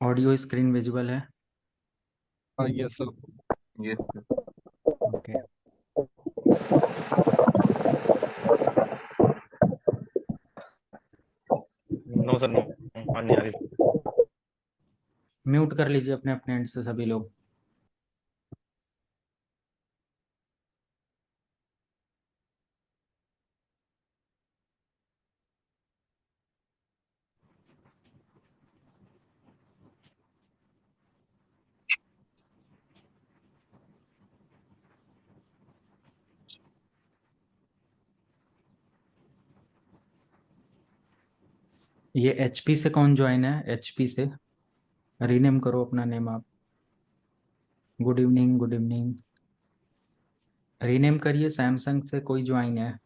Audio screen visible है? हाँ, yes sir. Yes sir. Okay. No sir, no. हाँ, नहीं आ रही। म्यूट कर लीजिए अपने अपने एंड से सभी लोग। ये एचपी से कौन ज्वाइन है? एचपी से रीनेम करो अपना नेम आप। Good evening, good evening. Rename करिए। सैमसंग से कोई ज्वाइन है?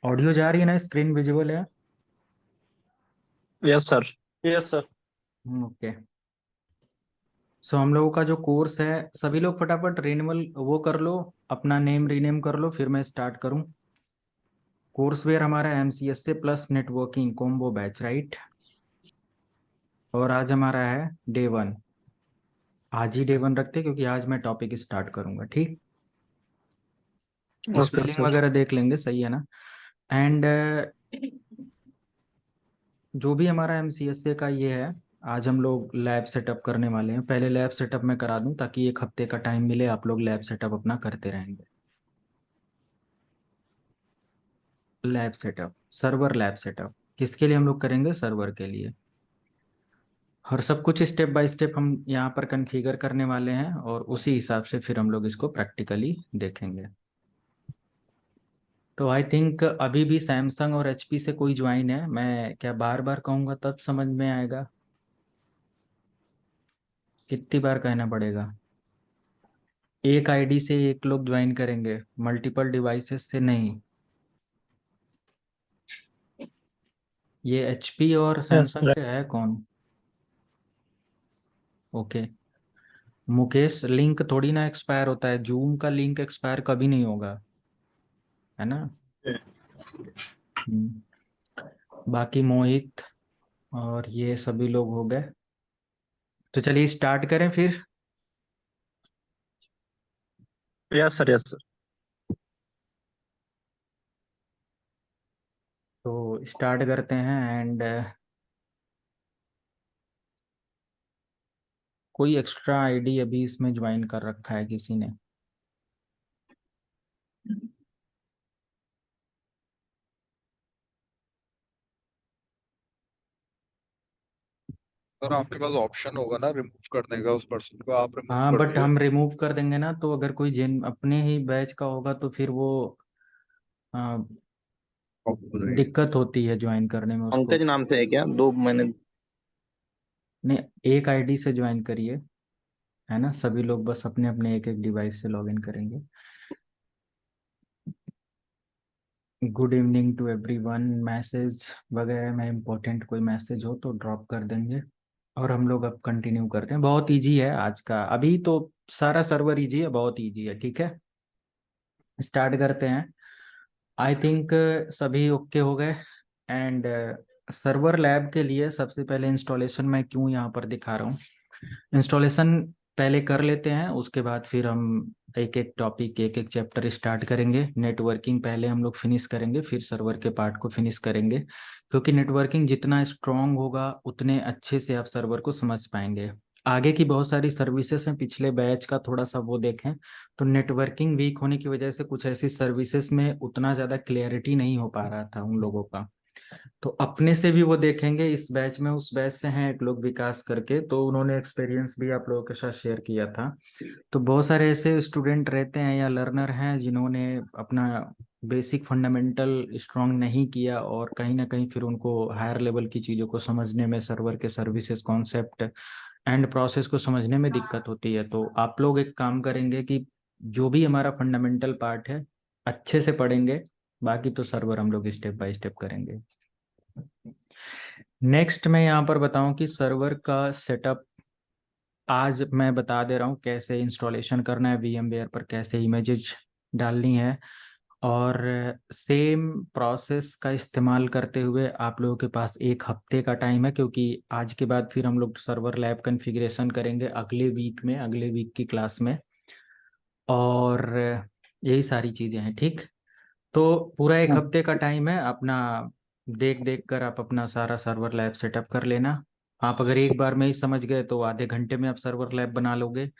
ऑडियो जा रही है ना? स्क्रीन विजिबल है? Yes sir. Yes sir. Okay. So हम लोगों का जो कोर्स है, सभी लोग फटाफट रिन्यूअल वो कर लो, अपना नेम रीनेम कर लो, फिर मैं स्टार्ट करूं। कोर्स वेयर हमारा एमसीएस से plus networking combo batch, right? और आज हमारा है डे 1। आज ही डे 1 रखते हैं क्योंकि आज मैं टॉपिक स्टार्ट करूंगा, ठीक? Okay spelling sir. वगैरह देख लेंगे, सही है ना? एंड जो भी हमारा एमसीएसए का ये है, आज हम लोग लैब सेटअप करने वाले हैं। पहले लैब सेटअप मैं करा दूं ताकि 1 हफ्ते का टाइम मिले, आप लोग लैब सेटअप अपना करते रहेंगे। Lab setup, server lab setup किसके लिए हम लोग करेंगे? सर्वर के लिए। और सब कुछ स्टेप बाय स्टेप हम यहाँ पर कॉन्फ़िगर करने वाले हैं और उसी हिसाब से फिर हम लोग इसको प्रैक्टिकली देखेंगे। तो आई थिंक अभी भी सैमसंग और एचपी से कोई ज्वाइन है? मैं क्या बार बार कहूँगा तब समझ में आएगा? कितनी बार कहना पड़ेगा? एक आईडी से एक लोग ज्वाइन करेंगे, मल्टीपल डिवाइसेस से नहीं। ये एचपी और यस सैमसंग सर। से है कौन? ओके। मुकेश, लिंक थोड़ी ना एक्सपायर होता है, जूम का लिंक एक्सपायर कभी नहीं होगा, है ना? हम्म। बाकी मोहित और ये सभी लोग हो गए। तो चलिए स्टार्ट करें फिर। Yes sir. Yes sir. तो स्टार्ट करते हैं। एंड कोई एक्स्ट्रा आईडी अभी इसमें ज्वाइन कर रखा है किसी ने? सर आपके पास ऑप्शन होगा ना रिमूव करने का, उस पर्सन को आप रिमूव हाँ, कर बट दिए। हम रिमूव कर देंगे ना, तो अगर कोई जेन अपने ही बैच का होगा तो फिर वो आ, हो जाएगी। दिक्कत होती है ज्वाइन करने में उसको। पंकज नाम से है क्या? दो मैंने। नहीं, एक आईडी से ज्वाइन करिए, है ना? सभी लोग बस अपने अपने एक एक डिवाइस से लॉगिन करेंगे। Good evening to everyone. Message वगैरह में इम्पोर्टेंट कोई मैसेज हो तो ड्रॉप कर देंगे और हम लोग अब कंटिन्यू करते हैं। बहुत इजी है आज का, अभी तो सारा सर्वर इजी है, बहुत इजी है, ठीक है? स्टार्ट करते हैं। आई थिंक सभी ओके हो गए। एंड सर्वर लैब के लिए सबसे पहले इंस्टॉलेशन मैं क्यों यहाँ पर दिखा रहा हूँ, इंस्टॉलेशन पहले कर लेते हैं, उसके बाद फिर हम एक एक टॉपिक एक एक चैप्टर स्टार्ट करेंगे। नेटवर्किंग पहले हम लोग फिनिश करेंगे, फिर सर्वर के पार्ट को फिनिश करेंगे, क्योंकि नेटवर्किंग जितना स्ट्रांग होगा उतने अच्छे से आप सर्वर को समझ पाएंगे। आगे की बहुत सारी सर्विसेज हैं, पिछले बैच का थोड़ा सा वो देखें तो नेटवर्किंग वीक होने की वजह से कुछ ऐसी सर्विसेज में उतना ज़्यादा क्लियरिटी नहीं हो पा रहा था उन लोगों का। तो अपने से भी वो देखेंगे। इस बैच में उस बैच से हैं एक लोग विकास करके, तो उन्होंने एक्सपीरियंस भी आप लोगों के साथ शेयर किया था। तो बहुत सारे ऐसे स्टूडेंट रहते हैं या लर्नर हैं जिन्होंने अपना बेसिक फंडामेंटल स्ट्रांग नहीं किया और कहीं ना कहीं फिर उनको हायर लेवल की चीज़ों को समझने में, सर्वर के सर्विसेज कॉन्सेप्ट एंड प्रोसेस को समझने में दिक्कत होती है। तो आप लोग एक काम करेंगे कि जो भी हमारा फंडामेंटल पार्ट है अच्छे से पढ़ेंगे, बाकी तो सर्वर हम लोग स्टेप बाय स्टेप करेंगे। नेक्स्ट मैं यहाँ पर बताऊं कि सर्वर का सेटअप आज मैं बता दे रहा हूँ कैसे इंस्टॉलेशन करना है, VMware पर कैसे इमेजेस डालनी है और सेम प्रोसेस का इस्तेमाल करते हुए आप लोगों के पास एक हफ्ते का टाइम है, क्योंकि आज के बाद फिर हम लोग सर्वर लैब कॉन्फ़िगरेशन करेंगे अगले वीक में, अगले वीक की क्लास में। और यही सारी चीज़ें हैं, ठीक। तो पूरा एक हफ्ते का टाइम है अपना। देख देख कर आप अपना सारा सर्वर लैब सेटअप कर लेना। आप अगर एक बार में ही समझ गए तो आधे घंटे में आप सर्वर लैब बना लोगे।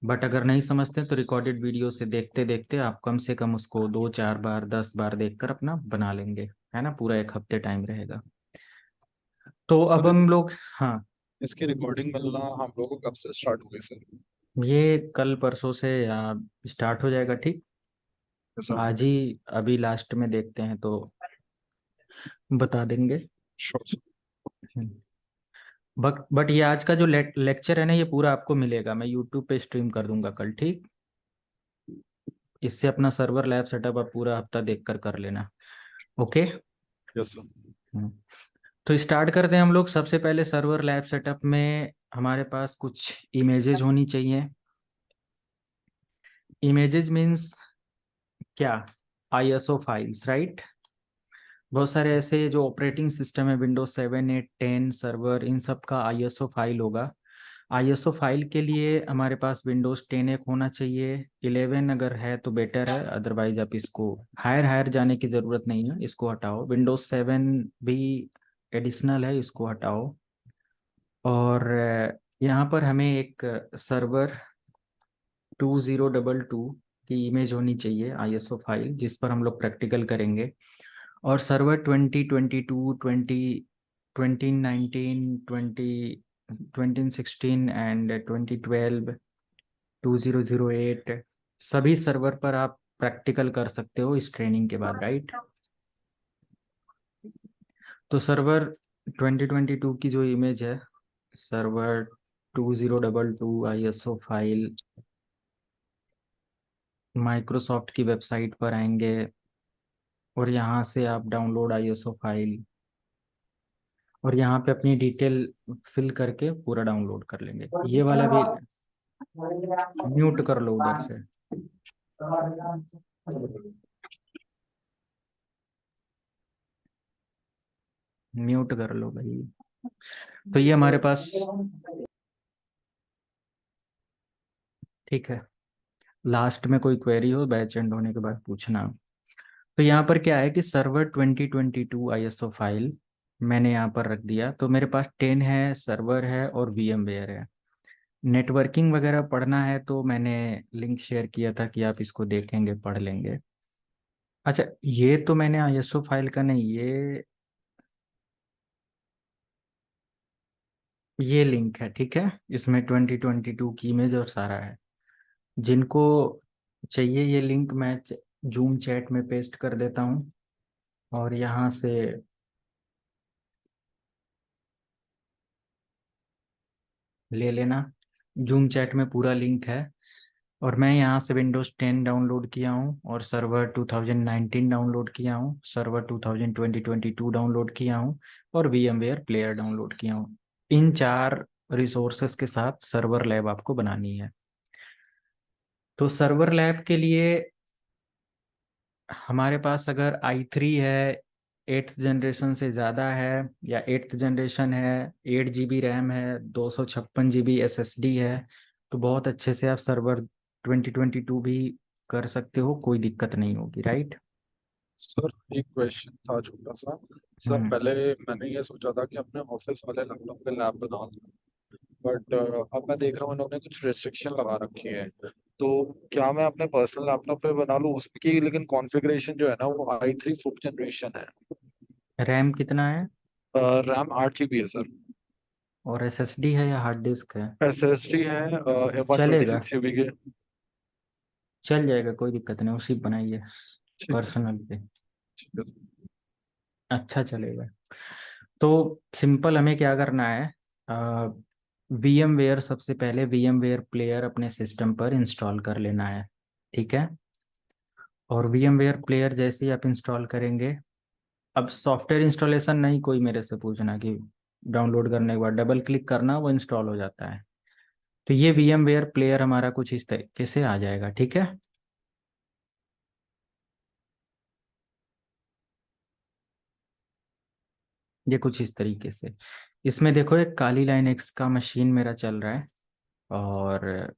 बट अगर नहीं समझते तो रिकॉर्डेड वीडियो से देखते देखते आप कम से कम उसको 2 4 बार 10 बार देखकर अपना बना लेंगे, है ना। पूरा एक हफ्ते टाइम रहेगा। तो अब सर हम लोग, हाँ, इसकी रिकॉर्डिंग मिलना हम लोगों को कब से स्टार्ट हो गई सर? ये कल परसों से स्टार्ट हो जाएगा, ठीक। सर आज ही अभी लास्ट में देखते हैं तो बता देंगे। श्योर। बट ये आज का जो लेक्चर है ना, ये पूरा आपको मिलेगा। मैं यूट्यूब पे स्ट्रीम कर दूंगा कल, ठीक। इससे अपना सर्वर लैब सेटअप आप पूरा हफ्ता देख कर लेना। ओके। Yes sir. तो स्टार्ट करते हैं हम लोग। सबसे पहले सर्वर लैब सेटअप में हमारे पास कुछ इमेजेस होनी चाहिए। इमेजेस मीन्स क्या? ISO files, right. बहुत सारे ऐसे जो ऑपरेटिंग सिस्टम है, विंडोज 7 8 10 सर्वर, इन सब का आईएसओ फाइल होगा। आईएसओ फाइल के लिए हमारे पास विंडोज 10 एक होना चाहिए। 11 अगर है तो बेटर है, अदरवाइज आप इसको हायर हायर जाने की ज़रूरत नहीं है, इसको हटाओ। विंडोज 7 भी एडिशनल है, इसको हटाओ। और यहाँ पर हमें एक सर्वर 2022 की इमेज होनी चाहिए, आईएसओ फाइल, जिस पर हम लोग प्रैक्टिकल करेंगे। और सर्वर 2022 2019 2016 एंड 2012 2008 सभी सर्वर पर आप प्रैक्टिकल कर सकते हो इस ट्रेनिंग के बाद, राइट। तो सर्वर 2022 की जो इमेज है, सर्वर 2022 आईएसओ फाइल, माइक्रोसॉफ्ट की वेबसाइट पर आएंगे और यहाँ से आप डाउनलोड आईएसओ फाइल, और यहाँ पे अपनी डिटेल फिल करके पूरा डाउनलोड कर लेंगे। ये वाला भी म्यूट कर लो उधर से। म्यूट कर लो भाई। तो ये हमारे पास, ठीक है। लास्ट में कोई क्वेरी हो बैच एंड होने के बाद पूछना। तो यहाँ पर क्या है कि सर्वर 2022 आईएसओ फाइल मैंने यहाँ पर रख दिया। तो मेरे पास 10 है, सर्वर है और VMware है। नेटवर्किंग वगैरह पढ़ना है तो मैंने लिंक शेयर किया था कि आप इसको देखेंगे, पढ़ लेंगे। अच्छा, ये तो मैंने आईएसओ फाइल का नहीं, ये लिंक है, ठीक है। इसमें 2022 की इमेज और सारा है। जिनको चाहिए ये लिंक मैं जूम चैट में पेस्ट कर देता हूँ, और यहाँ से ले लेना। जूम चैट में पूरा लिंक है। और मैं यहाँ से विंडोज़ 10 डाउनलोड किया हूँ, और सर्वर 2019 डाउनलोड किया हूँ, सर्वर 2022 डाउनलोड किया हूँ, और VMware प्लेयर डाउनलोड किया हूँ। इन 4 रिसोर्सेस के साथ सर्वर लैब आपको बनानी है। तो सर्वर लैब के लिए हमारे पास अगर i3 है, 8th जनरेशन से ज़्यादा है, या 8th जनरेशन है, 8 GB रैम है, 256 GB SSD है, तो बहुत अच्छे से आप सर्वर 2022 भी कर सकते हो, कोई दिक्कत नहीं होगी, राइट। सर एक क्वेश्चन था छोटा सा। सर हम्म। पहले मैंने ये सोचा था कि अपने ऑफिस वाले लैपटॉप पे लैब बना लूं, बट अब मैं देख रहा हूँ इन्होंने कुछ रेस्ट्रिक्शन लगा रखी है। तो क्या मैं अपने पर्सनल लैपटॉप पे बना लूँ उसकी, लेकिन कॉन्फ़िगरेशन जो है ना वो i3 4th जनरेशन है। रैम कितना है? रैम 8 GB है सर। और SSD है या हार्ड डिस्क है? SSD है वन ट्वेंटी चलेगा, सिक्स जीबी के। चल जाएगा, कोई दिक्कत नहीं, उसी पे बनाइए ठीक है सर। पर्सनल पे। ठीक है सर। अच्छा चलेगा। तो सिंपल हमें क्या करना है, VMware, सबसे पहले VMware प्लेयर अपने सिस्टम पर इंस्टॉल कर लेना है, ठीक है। और VMware प्लेयर जैसे ही आप इंस्टॉल करेंगे, अब सॉफ्टवेयर इंस्टॉलेशन नहीं कोई मेरे से पूछना कि डाउनलोड करने के बाद डबल क्लिक करना वो इंस्टॉल हो जाता है। तो ये VMware प्लेयर हमारा कुछ इस तरीके से आ जाएगा, ठीक है। ये कुछ इस तरीके से। इसमें देखो एक काली लाइन एक्स का मशीन मेरा चल रहा है, और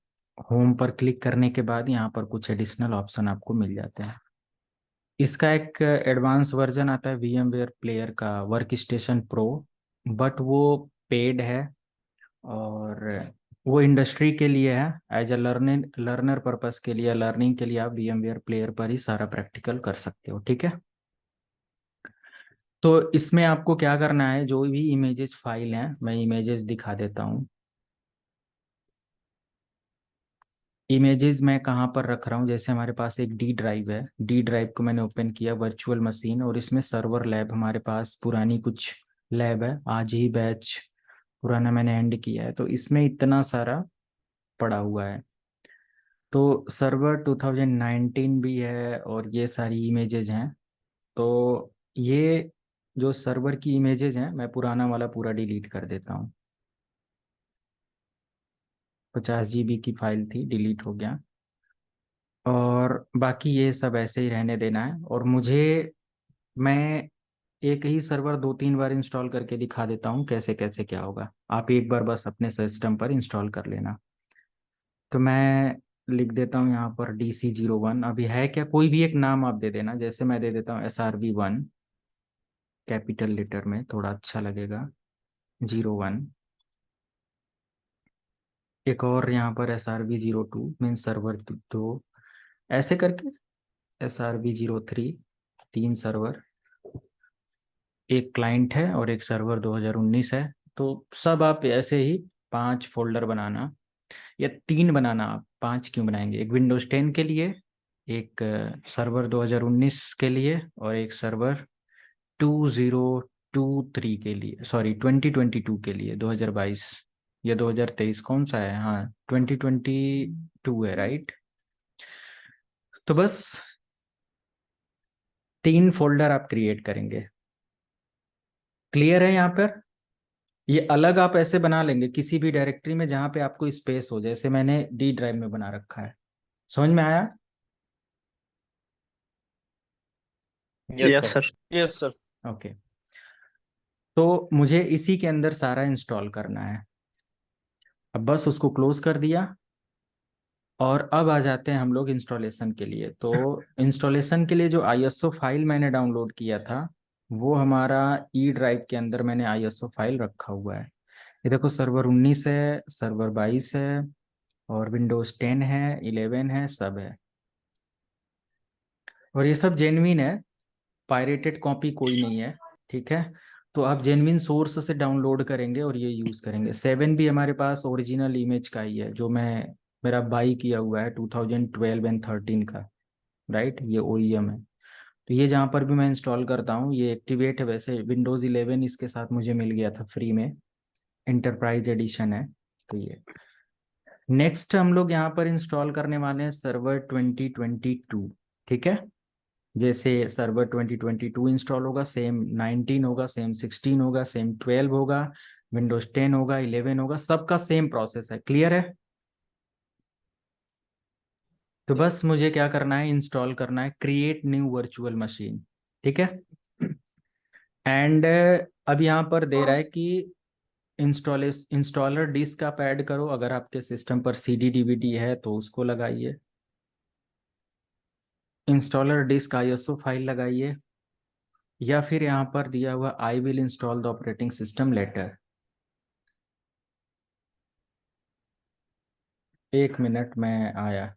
होम पर क्लिक करने के बाद यहाँ पर कुछ एडिशनल ऑप्शन आपको मिल जाते हैं। इसका एक एडवांस वर्जन आता है VMware प्लेयर का, वर्क स्टेशन प्रो, बट वो पेड है, और वो इंडस्ट्री के लिए है। एज अ लर्नर पर्पस के लिए, लर्निंग के लिए आप VMware प्लेयर पर ही सारा प्रैक्टिकल कर सकते हो, ठीक है। तो इसमें आपको क्या करना है, जो भी इमेजेस फाइल हैं, मैं इमेजेस दिखा देता हूँ। इमेजेस मैं कहाँ पर रख रहा हूँ, जैसे हमारे पास एक डी ड्राइव है, डी ड्राइव को मैंने ओपन किया, वर्चुअल मशीन, और इसमें सर्वर लैब हमारे पास पुरानी कुछ लैब है, आज ही बैच पुराना मैंने एंड किया है, तो इसमें इतना सारा पड़ा हुआ है। तो सर्वर 2019 भी है, और ये सारी इमेजेज हैं। तो ये जो सर्वर की इमेजेज हैं, मैं पुराना वाला पूरा डिलीट कर देता हूँ। 50 GB की फाइल थी, डिलीट हो गया। और बाकी ये सब ऐसे ही रहने देना है। और मैं एक ही सर्वर 2-3 बार इंस्टॉल करके दिखा देता हूँ कैसे कैसे क्या होगा, आप एक बार बस अपने सिस्टम पर इंस्टॉल कर लेना। तो मैं लिख देता हूँ यहाँ पर DC01, अभी है क्या, कोई भी एक नाम आप दे देना, जैसे मैं दे देता हूँ SRV1, कैपिटल लेटर में थोड़ा अच्छा लगेगा, 01। एक और यहाँ पर SRV02 मीन सर्वर 2, ऐसे करके SRV03, 3 सर्वर, एक क्लाइंट है और एक सर्वर 2019 है। तो सब आप ऐसे ही 5 फोल्डर बनाना, या 3 बनाना, आप 5 क्यों बनाएंगे, एक विंडोज 10 के लिए, एक सर्वर 2019 के लिए, और एक सर्वर 2023 के लिए, सॉरी 2022 के लिए, 2022 या 2023 कौन सा है, हाँ 2022 है, राइट। तो बस 3 फोल्डर आप क्रिएट करेंगे, क्लियर है यहाँ पर। ये अलग आप ऐसे बना लेंगे किसी भी डायरेक्टरी में जहाँ पे आपको स्पेस हो, जैसे मैंने डी ड्राइव में बना रखा है, समझ में आया। Yes yes sir. Sir. Yes sir. Okay, तो मुझे इसी के अंदर सारा इंस्टॉल करना है। अब बस उसको क्लोज कर दिया, और अब आ जाते हैं हम लोग इंस्टॉलेशन के लिए। तो इंस्टॉलेशन के लिए जो ISO फाइल मैंने डाउनलोड किया था, वो हमारा ई ड्राइव के अंदर मैंने ISO फाइल रखा हुआ है। ये देखो, सर्वर 19 है, सर्वर 22 है, और विंडोज 10 है, 11 है, सब है। और ये सब जेन्युइन है, पायरेटेड कॉपी कोई नहीं है, ठीक है। तो आप जेन्युइन सोर्स से डाउनलोड करेंगे और ये यूज़ करेंगे। 7 भी हमारे पास ओरिजिनल इमेज का ही है, जो मेरा बाई किया हुआ है 2012 एंड 13 का, राइट, ये OEM है। तो ये जहाँ पर भी मैं इंस्टॉल करता हूँ ये एक्टिवेट है। वैसे विंडोज़ 11 इसके साथ मुझे मिल गया था फ्री में, इंटरप्राइज एडिशन है। तो ये नेक्स्ट हम लोग यहाँ पर इंस्टॉल करने वाले हैं सर्वर 2022, ठीक है। जैसे सर्वर 2022 इंस्टॉल होगा, सेम 19 होगा, सेम 16 होगा, सेम 12 होगा, विंडोज 10 होगा, 11 होगा, सबका सेम प्रोसेस है, क्लियर है। तो बस मुझे क्या करना है, इंस्टॉल करना है क्रिएट न्यू वर्चुअल मशीन, ठीक है। एंड अब यहाँ पर दे रहा है कि इंस्टॉलर डिस्क आप ऐड करो, अगर आपके सिस्टम पर CD DVD है तो उसको लगाइए, इंस्टॉलर डिस्क ISO फाइल लगाइए, या फिर यहाँ पर दिया हुआ I will install the operating system later. 1 minute में आया।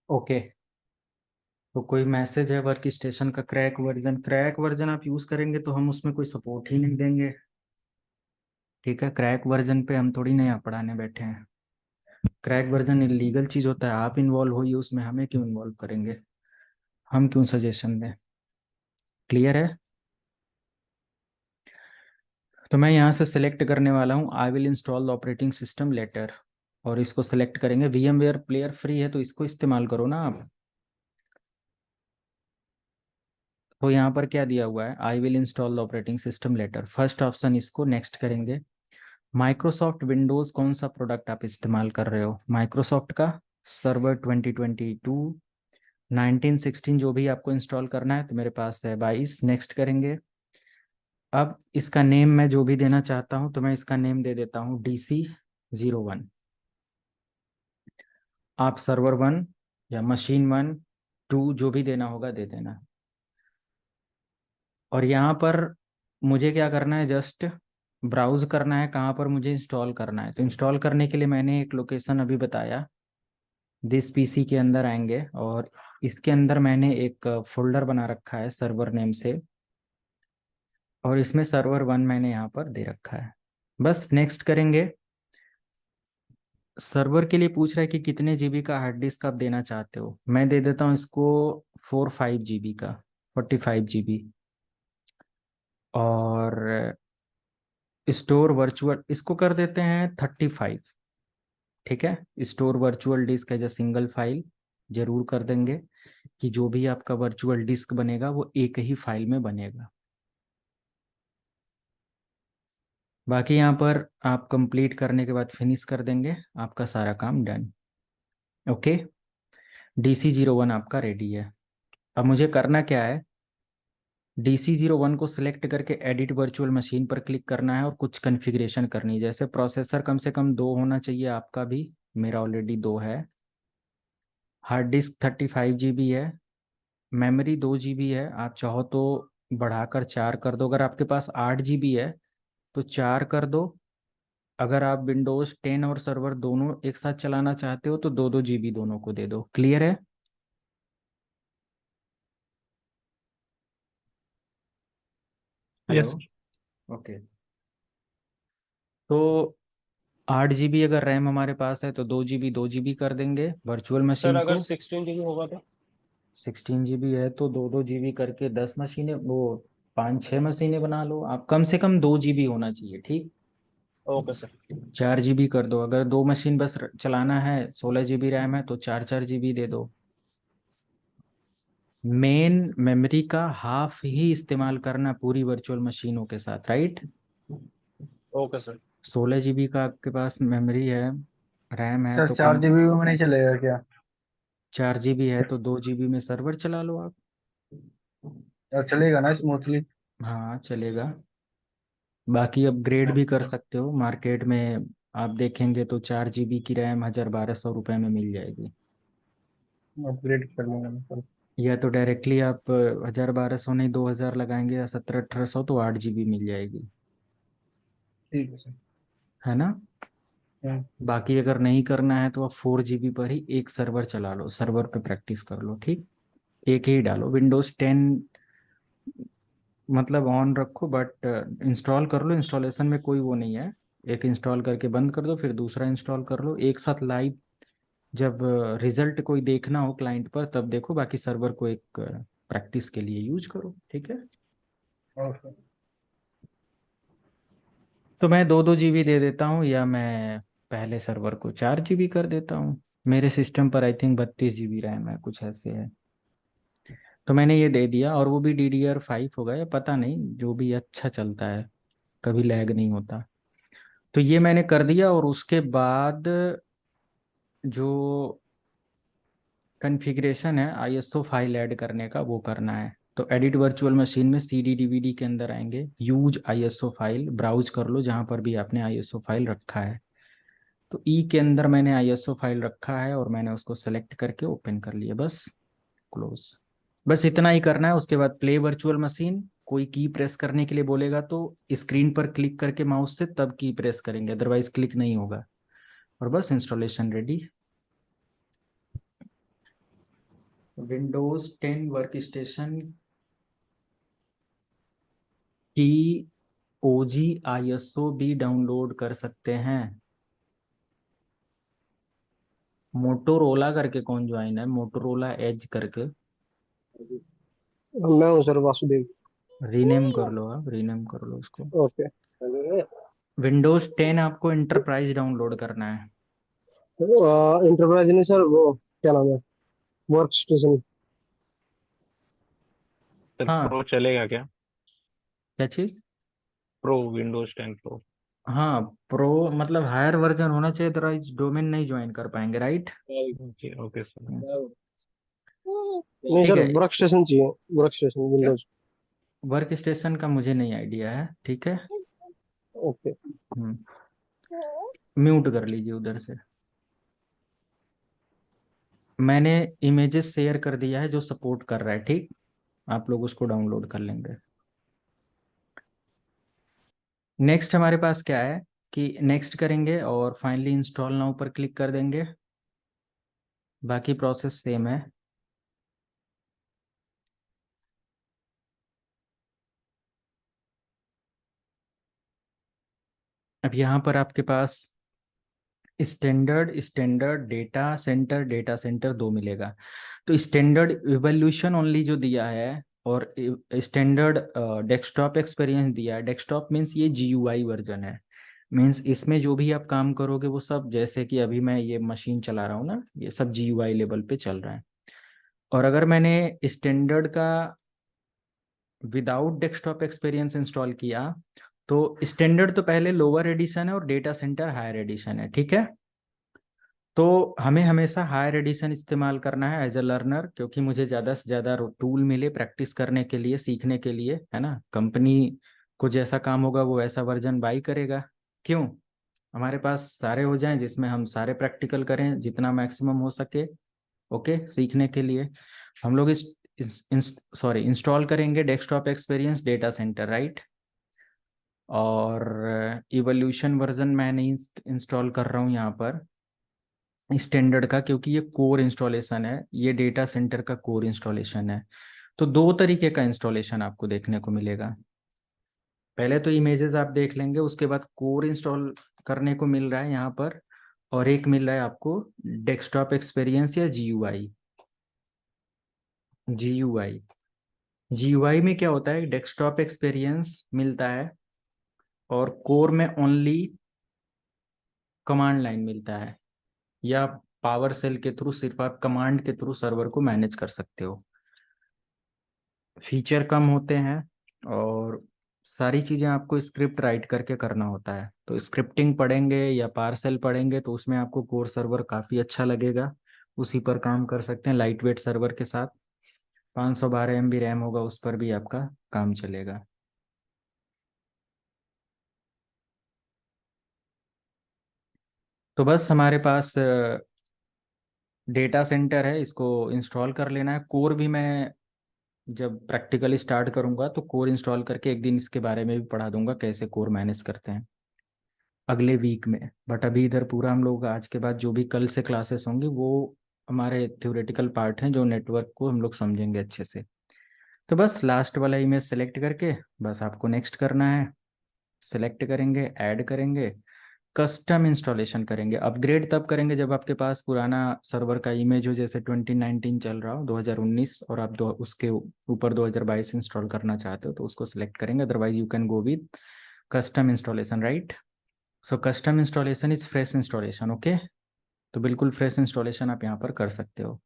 ओके, तो कोई मैसेज है वर्क स्टेशन का क्रैक वर्जन आप यूज़ करेंगे तो हम उसमें कोई सपोर्ट ही नहीं देंगे। ठीक है, क्रैक वर्जन पे हम थोड़ी नया पढ़ाने बैठे हैं। क्रैक वर्जन इलीगल चीज़ होता है, आप इन्वॉल्व होइए उसमें, हमें क्यों इन्वॉल्व करेंगे, हम क्यों सजेशन दें। क्लियर है? तो मैं यहाँ से सिलेक्ट करने वाला हूँ I will install the operating system later, और इसको सिलेक्ट करेंगे। VMware प्लेयर फ्री है तो इसको इस्तेमाल करो ना आप। तो यहाँ पर क्या दिया हुआ है, I will install the operating system later, first option, इसको नेक्स्ट करेंगे। माइक्रोसॉफ्ट विंडोज़ कौन सा प्रोडक्ट आप इस्तेमाल कर रहे हो, माइक्रोसॉफ्ट का सर्वर 2022 1916 जो भी आपको इंस्टॉल करना है, तो मेरे पास है 22, नेक्स्ट करेंगे। अब इसका नेम मैं जो भी देना चाहता हूँ तो मैं इसका नेम दे देता हूँ DC01। आप सर्वर 1 या मशीन 1 2 जो भी देना होगा दे देना। और यहाँ पर मुझे क्या करना है, जस्ट ब्राउज करना है कहाँ पर मुझे इंस्टॉल करना है। तो इंस्टॉल करने के लिए मैंने एक लोकेशन अभी बताया, दिस PC के अंदर आएंगे और इसके अंदर मैंने एक फोल्डर बना रखा है सर्वर नेम से, और इसमें सर्वर 1 मैंने यहाँ पर दे रखा है। बस नेक्स्ट करेंगे। सर्वर के लिए पूछ रहा है कि कितने GB का हार्ड डिस्क आप देना चाहते हो, मैं दे देता हूँ इसको 45 GB का, 45 GB। और स्टोर वर्चुअल इसको कर देते हैं 35। ठीक है, store virtual disk as a single file जरूर कर देंगे, कि जो भी आपका वर्चुअल डिस्क बनेगा वो एक ही फाइल में बनेगा। बाकी यहाँ पर आप कंप्लीट करने के बाद फिनिश कर देंगे, आपका सारा काम डन। ओके, DC01 आपका रेडी है। अब मुझे करना क्या है, DC01 को सिलेक्ट करके एडिट वर्चुअल मशीन पर क्लिक करना है और कुछ कॉन्फ़िगरेशन करनी है। जैसे प्रोसेसर कम से कम 2 होना चाहिए, आपका भी, मेरा ऑलरेडी 2 है। हार्ड डिस्क 35 GB है। मेमोरी 2 GB है, आप चाहो तो बढ़ाकर 4 कर दो। अगर आपके पास 8 GB है तो 4 कर दो। अगर आप विंडोज़ 10 और सर्वर दोनों एक साथ चलाना चाहते हो तो 2 2 GB दोनों को दे दो। क्लियर है? हेलो। यस ओके, तो 8 GB अगर रैम हमारे पास है तो 2 GB 2 GB कर देंगे वर्चुअल सर, मशीन अगर को। 16 GB होगा तो? 16 GB है तो 2 2 GB करके 10 मशीनें, वो 5 6 मशीनें बना लो आप। कम से कम 2 GB होना चाहिए, ठीक। Okay sir. 4 GB कर दो, अगर 2 मशीन बस चलाना है, 16 GB रैम है तो 4 4 GB दे दो। मेन मेमोरी का हाफ ही इस्तेमाल करना पूरी वर्चुअल मशीनों के साथ, राइट। Okay sir. 16 GB का आपके पास मेमोरी है, रैम है सर तो चार कम। जीबी में नहीं चलेगा क्या? 4 GB है तो 2 GB में सर्वर चला लो आप। और चलेगा ना स्मूथली? हाँ चलेगा। बाकी अपग्रेड भी कर सकते हो, मार्केट में आप देखेंगे तो 4 GB की रैम 1,000 1200 रुपये में मिल जाएगी। अपग्रेड कर लूंगा मैं कल। या तो डायरेक्टली आप 1,000 1200 नहीं, 2,000 लगाएंगे या 17 1800 तो 8 GB मिल जाएगी, ठीक है सर। है ना। हम्म, बाकी अगर नहीं करना है तो आप 4 GB पर ही एक सर्वर चला लो, सर्वर पे प्रैक्टिस कर लो, ठीक। एक ही डालो, Windows 10 मतलब ऑन रखो, बट इंस्टॉल कर लो। इंस्टॉलेशन में कोई वो नहीं है, एक इंस्टॉल करके बंद कर दो फिर दूसरा इंस्टॉल कर लो एक साथ लाइव। जब रिजल्ट कोई देखना हो क्लाइंट पर तब देखो, बाकी सर्वर को एक प्रैक्टिस के लिए यूज करो, ठीक है। ओके। तो मैं 2 2 GB दे देता हूँ, या मैं पहले सर्वर को 4 GB कर देता हूँ। मेरे सिस्टम पर आई थिंक 32 GB रैम है, कुछ ऐसे है। तो मैंने ये दे दिया, और वो भी DDR5 होगा या पता नहीं, जो भी अच्छा चलता है, कभी लैग नहीं होता। तो ये मैंने कर दिया, और उसके बाद जो कॉन्फ़िगरेशन है ISO फाइल ऐड करने का वो करना है। तो एडिट वर्चुअल मशीन में CD DVD के अंदर आएंगे, यूज ISO फाइल, ब्राउज कर लो जहाँ पर भी आपने ISO फाइल रखा है। तो ई के अंदर मैंने ISO फाइल रखा है और मैंने उसको सेलेक्ट करके ओपन कर लिया, बस क्लोज। बस इतना ही करना है। उसके बाद प्ले वर्चुअल मशीन, कोई की प्रेस करने के लिए बोलेगा तो स्क्रीन पर क्लिक करके माउस से तब की प्रेस करेंगे, अदरवाइज क्लिक नहीं होगा। और बस installation ready. Windows 10 work station की ओजी आईएसओ भी डाउनलोड कर सकते हैं। मोटोरोला करके कौन ज्वाइन है, मोटोरोला एज करके? मैं हूँ सर, वासुदेव। रीनेम कर लो, आप रीनेम कर लो उसको। ओके। विंडोज 10 आपको इंटरप्राइज डाउनलोड करना है। इंटरप्राइज नहीं सर, वो क्या नाम है, वर्क स्टेशन। सर हाँ, प्रो चलेगा क्या? क्या चीज? Pro, Windows 10 pro. हाँ, प्रो मतलब हायर वर्जन होना चाहिए, अदरवाइज डोमेन नहीं ज्वाइन कर पाएंगे, राइट? Okay okay sir. नहीं ठीक सर, है। वर्क स्टेशन चाहिए, work station Windows. Work station का मुझे नहीं आइडिया है, ठीक है। ओके। म्यूट कर लीजिए उधर से। मैंने इमेजेस शेयर कर दिया है जो सपोर्ट कर रहा है, ठीक। आप लोग उसको डाउनलोड कर लेंगे। नेक्स्ट हमारे पास क्या है कि नेक्स्ट करेंगे और फाइनली इंस्टॉल नाउ पर क्लिक कर देंगे। बाकी प्रोसेस सेम है। अब यहाँ पर आपके पास स्टैंडर्ड स्टैंडर्ड डेटा सेंटर दो मिलेगा। तो स्टैंडर्ड इवोल्यूशन ओनली जो दिया है और स्टैंडर्ड डेस्कटॉप एक्सपीरियंस दिया है। डेस्कटॉप मीन्स ये जीयूआई वर्जन है। मीन्स इसमें जो भी आप काम करोगे वो सब, जैसे कि अभी मैं ये मशीन चला रहा हूँ ना, ये सब जीयूआई लेवल पे चल रहा है। और अगर मैंने स्टैंडर्ड का विदाउट डेस्कटॉप एक्सपीरियंस इंस्टॉल किया तो स्टैंडर्ड तो पहले लोअर एडिशन है और डेटा सेंटर हायर एडिशन है, ठीक है। तो हमें हमेशा हायर एडिशन इस्तेमाल करना है एज अ लर्नर, क्योंकि मुझे ज़्यादा से ज़्यादा टूल मिले प्रैक्टिस करने के लिए, सीखने के लिए, है ना। कंपनी को जैसा काम होगा वो वैसा वर्जन बाई करेगा। क्यों? हमारे पास सारे हो जाएं जिसमें हम सारे प्रैक्टिकल करें जितना मैक्सिमम हो सके। ओके, सीखने के लिए हम लोग सॉरी इंस्टॉल करेंगे desktop experience data centre, right. और इवोल्यूशन वर्जन मैं नहीं इंस्टॉल कर रहा हूँ यहाँ पर स्टैंडर्ड का, क्योंकि ये कोर इंस्टॉलेशन है, ये डेटा सेंटर का कोर इंस्टॉलेशन है। तो दो तरीके का इंस्टॉलेशन आपको देखने को मिलेगा। पहले तो इमेजेस आप देख लेंगे, उसके बाद कोर इंस्टॉल करने को मिल रहा है यहाँ पर। और एक मिल रहा है आपको डेस्कटॉप एक्सपीरियंस या जीयूआई। जीयूआई जीयूआई में क्या होता है, डेस्कटॉप एक्सपीरियंस मिलता है और कोर में ओनली कमांड लाइन मिलता है, या पावर सेल के थ्रू सिर्फ आप कमांड के थ्रू सर्वर को मैनेज कर सकते हो। फीचर कम होते हैं और सारी चीज़ें आपको स्क्रिप्ट राइट करके करना होता है। तो स्क्रिप्टिंग पढ़ेंगे या पार्सेल पढ़ेंगे तो उसमें आपको कोर सर्वर काफ़ी अच्छा लगेगा, उसी पर काम कर सकते हैं लाइट वेट सर्वर के साथ। 512 MB रैम होगा, उस पर भी आपका काम चलेगा। तो बस हमारे पास डेटा सेंटर है, इसको इंस्टॉल कर लेना है। कोर भी मैं जब प्रैक्टिकली स्टार्ट करूंगा तो कोर इंस्टॉल करके एक दिन इसके बारे में भी पढ़ा दूंगा कैसे कोर मैनेज करते हैं, अगले वीक में। बट अभी इधर पूरा हम लोग आज के बाद जो भी कल से क्लासेस होंगी वो हमारे थ्योरेटिकल पार्ट हैं, जो नेटवर्क को हम लोग समझेंगे अच्छे से। तो बस लास्ट वाला इमेज सेलेक्ट करके बस आपको नेक्स्ट करना है। सेलेक्ट करेंगे, ऐड करेंगे, कस्टम इंस्टॉलेशन करेंगे। अपग्रेड तब करेंगे जब आपके पास पुराना सर्वर का इमेज हो, जैसे 2019 चल रहा हो, 2019, और आप उसके ऊपर 2022 इंस्टॉल करना चाहते हो तो उसको सिलेक्ट करेंगे। Otherwise you can go with custom installation, right. So custom installation is fresh installation, okay. तो बिल्कुल फ्रेश इंस्टॉलेशन आप यहाँ पर कर सकते हो।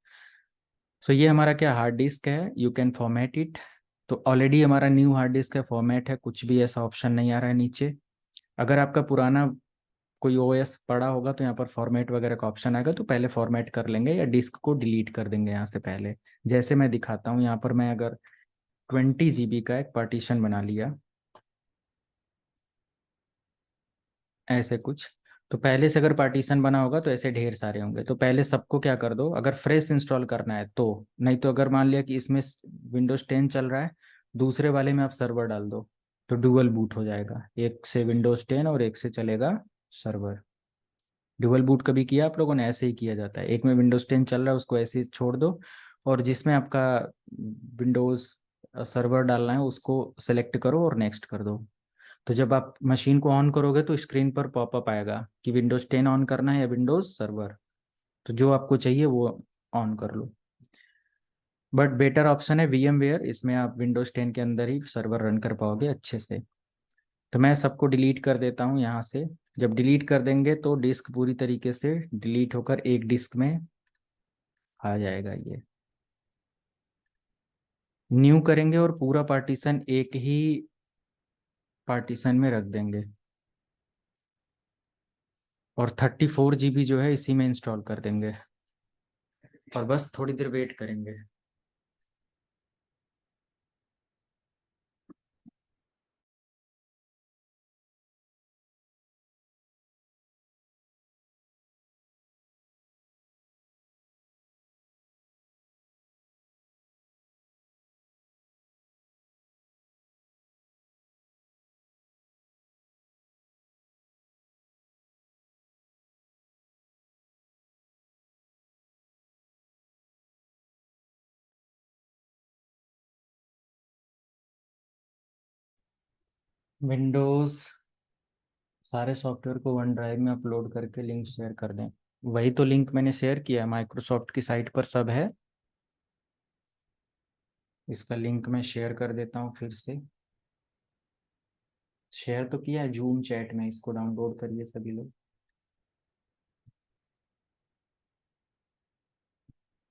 सो ये हमारा क्या हार्ड डिस्क है, यू कैन फॉर्मेट इट। तो ऑलरेडी हमारा न्यू हार्ड डिस्क का फॉर्मेट है, कुछ भी ऐसा ऑप्शन नहीं आ रहा है नीचे। अगर आपका पुराना कोई ओएस पड़ा होगा तो यहाँ पर फॉर्मेट वगैरह का ऑप्शन आएगा, तो पहले फॉर्मेट कर लेंगे या डिस्क को डिलीट कर देंगे यहाँ से पहले। जैसे मैं दिखाता हूँ, यहाँ पर मैं अगर 20 GB का एक पार्टीशन बना लिया ऐसे कुछ, तो पहले से अगर पार्टीशन बना होगा तो ऐसे ढेर सारे होंगे। तो पहले सबको क्या कर दो, अगर फ्रेश इंस्टॉल करना है तो। नहीं तो अगर मान लिया कि इसमें विंडोज 10 चल रहा है, दूसरे वाले में आप सर्वर डाल दो तो डुअल बूट हो जाएगा, एक से विंडोज 10 और एक से चलेगा सर्वर। डुअल बूट कभी किया आप लोगों ने? ऐसे ही किया जाता है, एक में विंडोज 10 चल रहा है उसको ऐसे ही छोड़ दो और जिसमें आपका विंडोज़ सर्वर डालना है उसको सेलेक्ट करो और नेक्स्ट कर दो। तो जब आप मशीन को ऑन करोगे तो स्क्रीन पर पॉपअप आएगा कि विंडोज़ 10 ऑन करना है या विंडोज़ सर्वर। तो जो आपको चाहिए वो ऑन कर लो। बट बेटर ऑप्शन है VMware, इसमें आप विंडोज़ 10 के अंदर ही सर्वर रन कर पाओगे अच्छे से। तो मैं सबको डिलीट कर देता हूँ यहाँ से। जब डिलीट कर देंगे तो डिस्क पूरी तरीके से डिलीट होकर एक डिस्क में आ जाएगा ये। न्यू करेंगे और पूरा पार्टीशन एक ही पार्टीशन में रख देंगे और 34 GB जो है इसी में इंस्टॉल कर देंगे और बस थोड़ी देर वेट करेंगे। विंडोज़ सारे सॉफ्टवेयर को वन ड्राइव में अपलोड करके लिंक शेयर कर दें। वही तो लिंक मैंने शेयर किया है, माइक्रोसॉफ्ट की साइट पर सब है। इसका लिंक मैं शेयर कर देता हूँ फिर से। शेयर तो किया है जूम चैट में, इसको डाउनलोड करिए सभी लोग।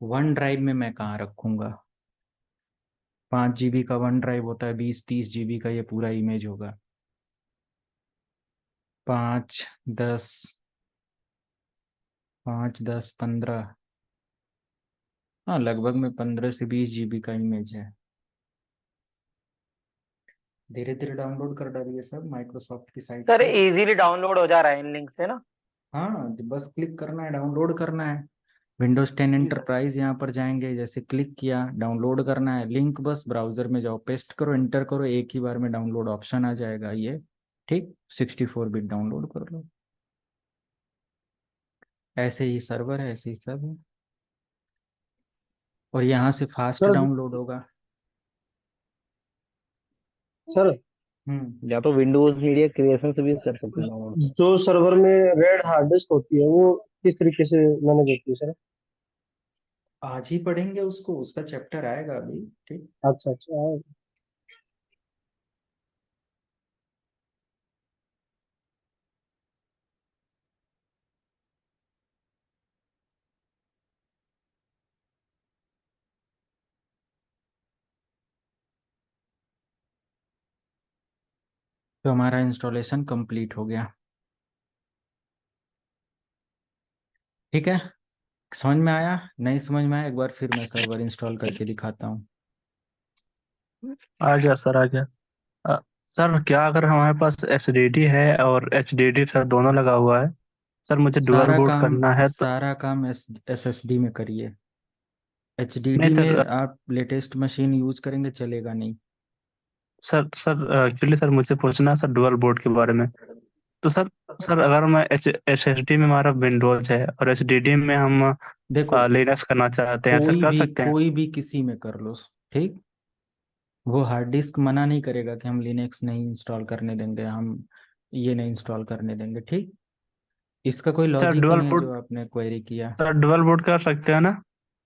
वन ड्राइव में मैं कहाँ रखूँगा, 5 GB का वन ड्राइव होता है, 20-30 GB का ये पूरा इमेज होगा। 5, 10, 5, 10, 15, हाँ लगभग में 15 से 20 GB का इमेज है। धीरे धीरे डाउनलोड कर डालिए सब माइक्रोसॉफ्ट की साइट सर से। इजीली डाउनलोड हो जा रहा है इन लिंक से ना। हाँ बस क्लिक करना है, डाउनलोड करना है। विंडोज 10 जी सर। एंटरप्राइज यहाँ पर जाएंगे, जैसे क्लिक किया डाउनलोड करना है, लिंक बस ब्राउजर में जाओ, पेस्ट करो, एंटर करो, एक ही बार में डाउनलोड ऑप्शन आ जाएगा ये। ठीक, 64 बिट डाउनलोड कर लो। ऐसे ही सर्वर है, ऐसे ही सब है और यहाँ से फास्ट सर डाउनलोड होगा। सर हम्म। या तो विंडोज मीडिया क्रिएशन से भी कर सकते हैं डाउनलोड सर। जो सर्वर में रेड हार्ड डिस्क होती है वो किस तरीके से मैनेज होती है सर? आज ही पढ़ेंगे उसको, उसका चैप्टर आएगा अभी। ठीक। अच्छा अच्छा, हाँ। तो हमारा इंस्टॉलेशन कंप्लीट हो गया। ठीक है, समझ में आया? नहीं समझ में आया एक बार फिर मैं सर्वर इंस्टॉल करके दिखाता हूँ। आ गया सर, आ गया। अ, सर क्या अगर हमारे पास एचडीडी है और एचडीडी सर दोनों लगा हुआ है, सर मुझे डुअल सारा बूट काम करना है तो। सारा काम SSD में करिए। नहीं HDD में सर। आप लेटेस्ट मशीन यूज करेंगे चलेगा नहीं। सर एक्चुअली सर मुझे पूछना है सर डुअल बूट के बारे में। तो सर, अगर मैं एसएसडी में हमारा विंडोज है और एचडीडी में हम देखो, लिनक्स करना चाहते हैं, सर कर सकते हैं? कोई भी किसी में कर लो। ठीक, वो हार्ड डिस्क मना नहीं करेगा कि हम लिनक्स नहीं इंस्टॉल करने देंगे, हम ये नहीं इंस्टॉल करने देंगे। ठीक, इसका कोई सर लॉजिक ही डुअल नहीं है बूट जो आपने क्वेरी किया। सर डुअल बूट कर सकते हैं ना?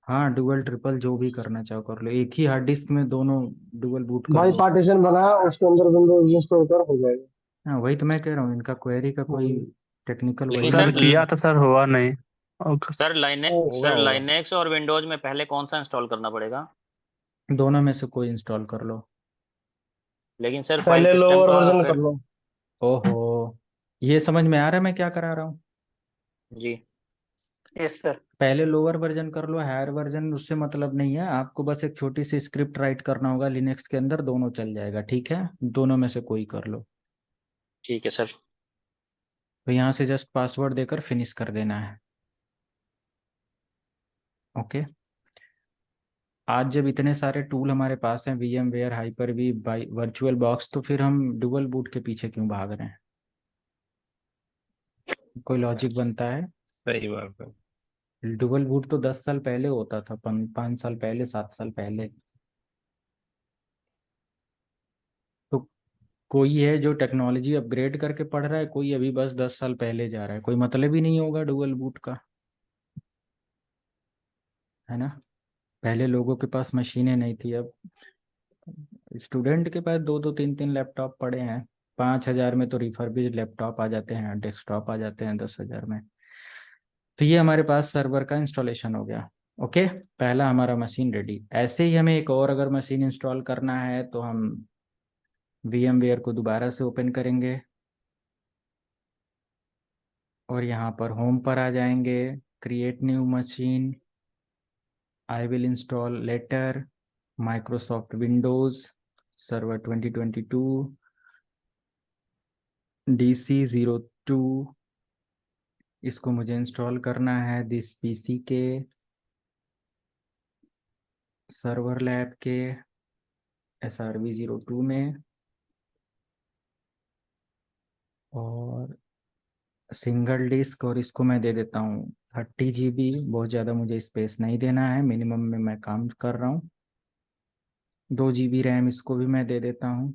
हाँ डुअल ट्रिपल जो भी करना चाहो कर लो, एक ही हार्ड डिस्क में दोनों डुअल बूट कर भाई दो। पार्टीशन बनाया उसके अंदर विंडोज इंस्टॉल कर हो जाएगा। हाँ वही तो मैं कह रहा हूँ, इनका क्वेरी का कोई हम्म। टेक्निकल लेकिन वही सर नहीं सर है। किया था सर, हुआ नहीं। ओके। होगा सर होगा, लाइनेक्स और विंडोज में पहले कौन सा इंस्टॉल करना पड़ेगा? दोनों में से कोई इंस्टॉल कर लो। लेकिन सर फाइल पहले सिस्टम लोअर का वर्जन कर फिर। लो। ओहो, ये समझ में आ रहा है मैं क्या करा रहा हूँ? जी। Yes sir. पहले लोअर वर्जन कर लो, हायर वर्जन उससे मतलब नहीं है, आपको बस एक छोटी सी स्क्रिप्ट राइट करना होगा, लिनक्स के अंदर दोनों चल जाएगा। ठीक है, दोनों में से कोई कर लो। ठीक है सर। तो यहाँ से जस्ट पासवर्ड देकर फिनिश कर देना है। ओके, आज जब इतने सारे टूल हमारे पास हैं, VMware, Hyper-V, वर्चुअल बॉक्स, तो फिर हम डुअल बूट के पीछे क्यों भाग रहे हैं? कोई लॉजिक बनता है? सही बात है। डुअल बूट तो 10 साल पहले होता था, 5 साल पहले, 7 साल पहले। तो कोई है जो टेक्नोलॉजी अपग्रेड करके पढ़ रहा है, कोई अभी बस 10 साल पहले जा रहा है, कोई मतलब ही नहीं होगा डुअल बूट का, है ना। पहले लोगों के पास मशीनें नहीं थी, अब स्टूडेंट के पास दो दो तीन तीन लैपटॉप पड़े हैं। 5,000 में तो रिफर्बिश्ड लैपटॉप आ जाते हैं, डेस्कटॉप आ जाते हैं 10,000 में। तो ये हमारे पास सर्वर का इंस्टॉलेशन हो गया। ओके, पहला हमारा मशीन रेडी। ऐसे ही हमें एक और अगर मशीन इंस्टॉल करना है तो हम VMware को दोबारा से ओपन करेंगे और यहाँ पर होम पर आ जाएंगे, create new machine, I will install later, Microsoft Windows server 2022 DC02। इसको मुझे इंस्टॉल करना है दिस PC के सर्वर लैब के SRV02 में, और सिंगल डिस्क, और इसको मैं दे देता हूँ 30 GB। बहुत ज़्यादा मुझे स्पेस नहीं देना है, मिनिमम में मैं काम कर रहा हूँ। 2 GB रैम इसको भी मैं दे देता हूँ।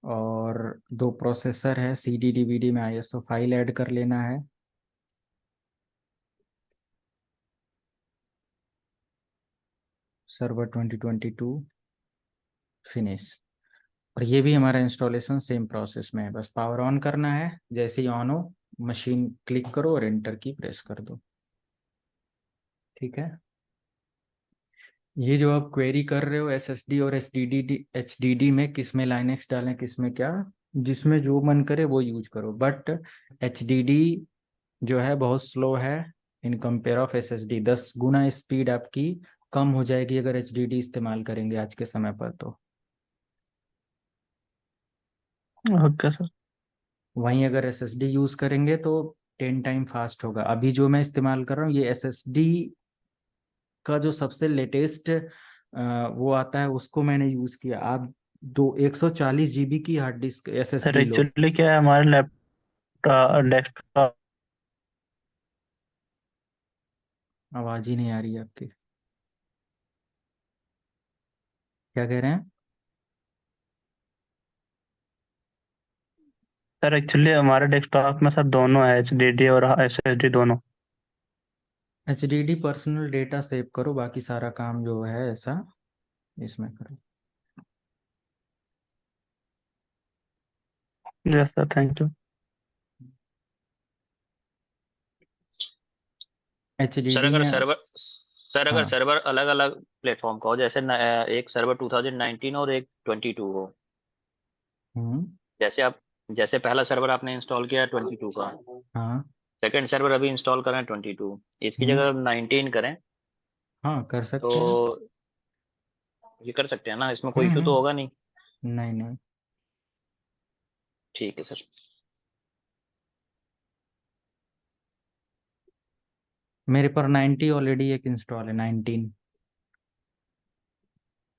और 2 प्रोसेसर है, CD DVD में ISO फाइल ऐड कर लेना है। Server 2022 finish. और ये भी हमारा इंस्टॉलेशन सेम प्रोसेस में है, बस पावर ऑन करना है, जैसे ही ऑन हो मशीन क्लिक करो और एंटर की प्रेस कर दो। ठीक है। ये जो आप क्वेरी कर रहे हो SSD और HDD में, किस में लाइनेक्स डालें किस में क्या, जिसमें जो मन करे वो यूज करो, बट HDD जो है बहुत स्लो है in compare of SSD। 10 Guna speed आपकी कम हो जाएगी अगर HDD इस्तेमाल करेंगे आज के समय पर। तो ओके सर। वहीं अगर SSD यूज करेंगे तो 10 टाइम फास्ट होगा। अभी जो मैं इस्तेमाल कर रहा हूँ ये SSD का जो सबसे लेटेस्ट वो आता है उसको मैंने यूज किया। आप 140 GB की हार्ड डिस्क सर SSD लो। एक्चुअली क्या है, हमारे लैपटॉप डेस्कटॉप। आवाज ही नहीं आ रही है आपकी, क्या कह रहे हैं। सर एक्चुअली हमारे डेस्कटॉप में सर दोनों है, HDD और SSD दोनों। HDD पर्सनल डेटा सेव करो, बाकी सारा काम जो है ऐसा इसमें करो। Yes sir, thank you. Sir HDD अगर में। सर्वर सर अगर हाँ। सर्वर अलग अलग प्लेटफॉर्म का हो, जैसे एक सर्वर 2019 और एक 22 हो, हम्म। जैसे पहला सर्वर आपने इंस्टॉल किया 22 का, हाँ। सेकंड सर्वर अभी इंस्टॉल कर रहे हैं 22, इसकी हम्म। जगह 19 करें हाँ, कर तो सकते हैं। ये कर सकते हैं ना, इसमें कोई इशू तो होगा नहीं? नहीं नहीं। ठीक है सर। मेरे पर 90 ऑलरेडी एक इंस्टॉल है, 19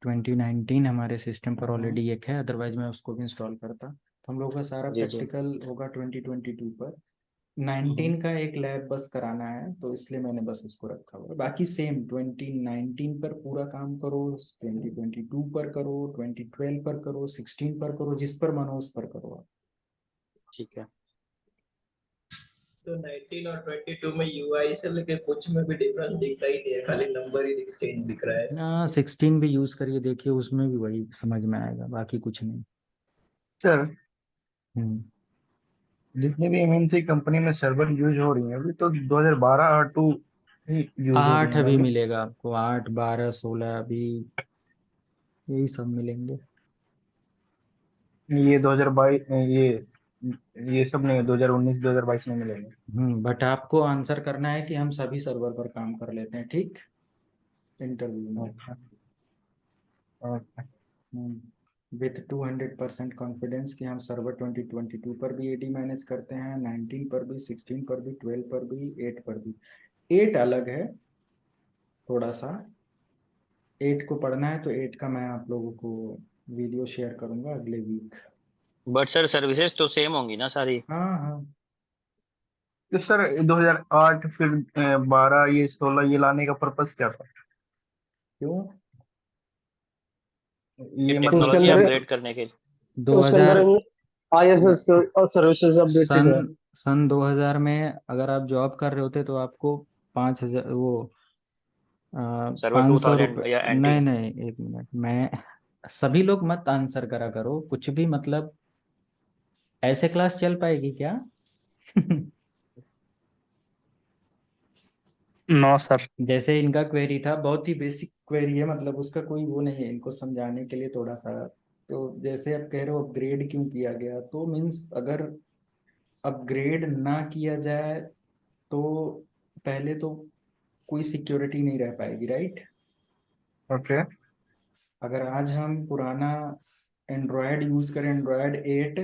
2019 हमारे सिस्टम पर ऑलरेडी एक है, अदरवाइज मैं उसको भी इंस्टॉल करता। तो हम लोग का सारा जी जी। प्रैक्टिकल होगा 2022 पर। 19 का एक लैब बस कराना है, तो इसलिए मैंने बस उसको रखा हुआ है। बाकी सेम 2019 पर पूरा काम करो, 2022 पर करो, 2012 पर करो, 16 पर करो, जिस पर मन हो उस पर करो आप। ठीक है। तो 19 और 22 में यूआई से लेके कुछ में भी डिफरेंस दिखता ही नहीं है, खाली नंबर ही चेंज दिख रहा है। ना 16 भी यूज करिए, देखिए उसमें भी वही समझ में आएगा, बाकी कुछ नहीं। सर हम्म। जितनी भी MNC कंपनी में सर्वर यूज हो रही है अभी तो 2012 और 2 ही यूज हो रही 8 है अभी अभी। मिलेगा आपको, 8 12 16 अभी यही सब मिलेंगे। ये 2022 ये सब नहीं, 2019 2022 में मिलेंगे। बट आपको आंसर करना है कि हम सभी सर्वर पर काम कर लेते हैं, ठीक, इंटरव्यू में। अच्छा। ओके। विथ 200% कॉन्फिडेंस कि हम सर्वर 2022 पर भी AD मैनेज करते हैं, 19 पर भी, 16 पर भी, 12 पर भी, 8 पर भी। 8 अलग है थोड़ा सा। 8 को पढ़ना है तो 8 का मैं आप लोगों को वीडियो शेयर करूंगा अगले वीक। बट सर सर्विसेज तो सेम होंगी ना सारी? हाँ हाँ। तो सर 2008 फिर 12 ये 16 ये लाने का पर्पस क्या था? क्यों? ये ये मतलब उसके टेक्नोलॉजी अंदर अपग्रेड करने के लिए। उसके अंदर 2000 ISS और सर्विसेज अपडेटेड सन है। सन 2000 में अगर आप जॉब कर रहे होते तो आपको 5,000 वो सर्वर 500 रुपये। 2000 या एनटी। नहीं नहीं, एक मिनट, मैं सभी लोग मत आंसर करा करो कुछ भी, मतलब ऐसे क्लास चल पाएगी क्या? No sir. जैसे इनका क्वेरी था, बहुत ही बेसिक क्वेरी है, मतलब उसका कोई वो नहीं है, इनको समझाने के लिए थोड़ा सा। तो जैसे आप कह रहे हो अपग्रेड क्यों किया गया, तो मीन्स अगर अपग्रेड ना किया जाए तो पहले तो कोई सिक्योरिटी नहीं रह पाएगी, राइट? ओके। अगर आज हम पुराना एंड्रॉयड यूज करें, एंड्रॉयड 8,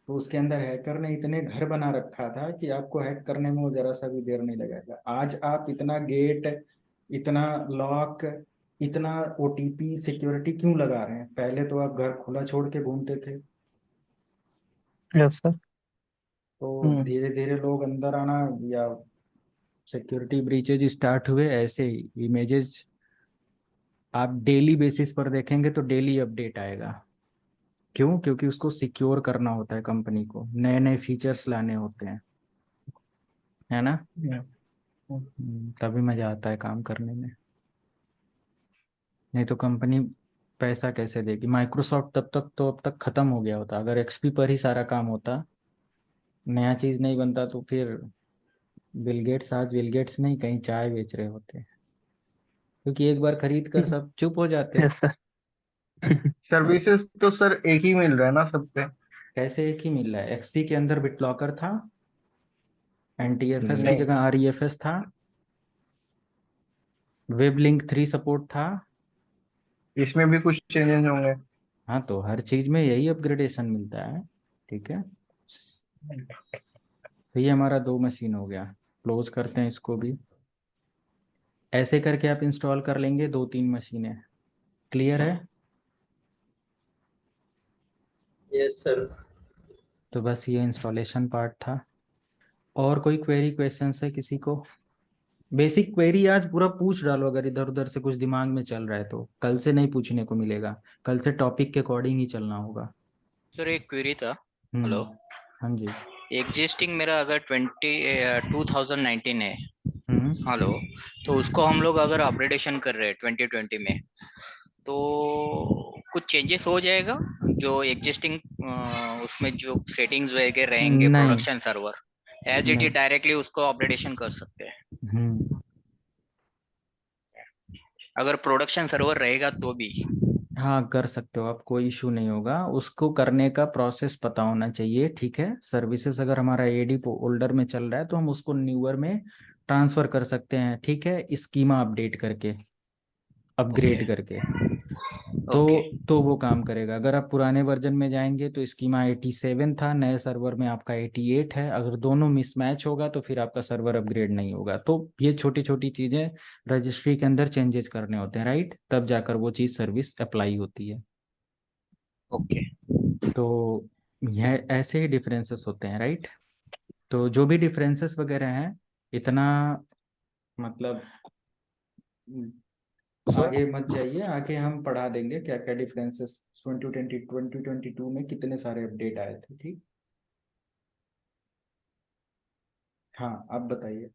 तो उसके अंदर हैकर ने इतने घर बना रखा था कि आपको हैक करने में वो जरा सा भी देर नहीं लगेगा। आज आप इतना गेट, इतना लॉक, इतना OTP सिक्योरिटी क्यों लगा रहे हैं? पहले तो आप घर खुला छोड़ के घूमते थे। Yes sir. तो हम्म। धीरे धीरे लोग अंदर आना, या सिक्योरिटी ब्रीचेज स्टार्ट हुए, ऐसे ही इमेजेस आप डेली बेसिस पर देखेंगे तो डेली अपडेट आएगा। क्यों? क्योंकि उसको सिक्योर करना होता है, कंपनी को नए नए फीचर्स लाने होते हैं, है ना? तभी मजा आता है काम करने में, नहीं तो कंपनी पैसा कैसे देगी? माइक्रोसॉफ्ट तब तक तो अब तक खत्म हो गया होता अगर XP पर ही सारा काम होता, नया चीज नहीं बनता, तो फिर बिल गेट्स आज बिल गेट्स नहीं, कहीं चाय बेच रहे होते, क्योंकि एक बार खरीद कर सब चुप हो जाते। Yes sir. सर्विसेज तो सर एक ही मिल रहा है ना सब पे? कैसे एक ही मिल रहा है? XP के अंदर बिटलॉकर था, NTFS की नहीं, जगह REFS था, वेब लिंक 3 सपोर्ट था। इसमें भी कुछ चेंजेस होंगे? हाँ, तो हर चीज में यही अपग्रेडेशन मिलता है, ठीक है। तो ये हमारा 2 मशीन हो गया, क्लोज करते हैं इसको भी। ऐसे करके आप इंस्टॉल कर लेंगे 2-3 मशीनें। क्लियर है? Yes sir. तो बस ये इंस्टॉलेशन पार्ट था। और कोई क्वेरी क्वेश्चन है किसी को? बेसिक क्वेरी आज पूरा पूछ डालो, अगर इधर उधर से कुछ दिमाग में चल रहा है तो कल से नहीं पूछने को मिलेगा, कल से टॉपिक के अकॉर्डिंग ही चलना होगा। सर एक क्वेरी था। हम्म। हेलो। हाँ जी। एग्जिस्टिंग मेरा अगर 2019 है। हम्म। हेलो। तो उसको हम लोग अगर अपग्रेडेशन कर रहे हैं 2020 में, तो कुछ चेंजेस हो जाएगा जो एग्जिस्टिंग उसमें जो सेटिंग्स वगैरह रहेंगे नहीं production server, as it is नहीं। डायरेक्टली उसको अपग्रेडेशन कर सकते हैं? हम्म। अगर प्रोडक्शन सर्वर रहेगा तो भी? हाँ, कर सकते हो आप, कोई इशू नहीं होगा। उसको करने का प्रोसेस पता होना चाहिए, ठीक है। सर्विसेज अगर हमारा AD ओल्डर में चल रहा है तो हम उसको न्यूअर में ट्रांसफर कर सकते हैं, ठीक है, स्कीमा अपडेट करके, ओके। अपग्रेड करके। ओके। तो वो काम करेगा। अगर आप पुराने वर्जन में जाएंगे तो स्कीमा 87 था, नए सर्वर में आपका 88 है। अगर दोनों मिसमैच होगा तो फिर आपका सर्वर अपग्रेड नहीं होगा। तो ये छोटी छोटी चीज़ें रजिस्ट्री के अंदर चेंजेस करने होते हैं, राइट, तब जाकर वो चीज़ सर्विस अप्लाई होती है। ओके। तो यह ऐसे ही डिफरेंसेस होते हैं, राइट। तो जो भी डिफरेंसेस वगैरह हैं, इतना मतलब सर आगे मत जाइए, आगे हम पढ़ा देंगे क्या क्या डिफरेंसेस 2022 में कितने सारे अपडेट आए थे, ठीक। हाँ, आप बताइए।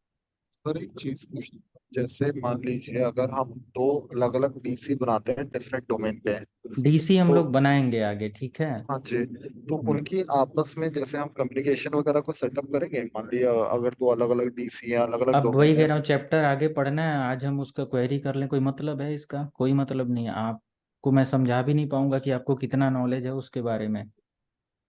सर एक चीज पूछनी है। जैसे मान लीजिए अगर हम दो अलग अलग डीसी बनाते हैं डिफरेंट डोमेन पे, DC हम तो लोग बनाएंगे आगे, ठीक है। हाँ जी, तो उनकी आपस में जैसे हम कम्युनिकेशन वगैरह को सेटअप करेंगे, मान लिया अगर दो अलग अलग डीसी है, अलग अलग अब वही डोमेन कह है। रहा हूँ, चैप्टर आगे पढ़ना है, आज हम उसका क्वेरी कर लें, कोई मतलब है इसका? कोई मतलब नहीं है। आपको मैं समझा भी नहीं पाऊंगा कि आपको कितना नॉलेज है उसके बारे में,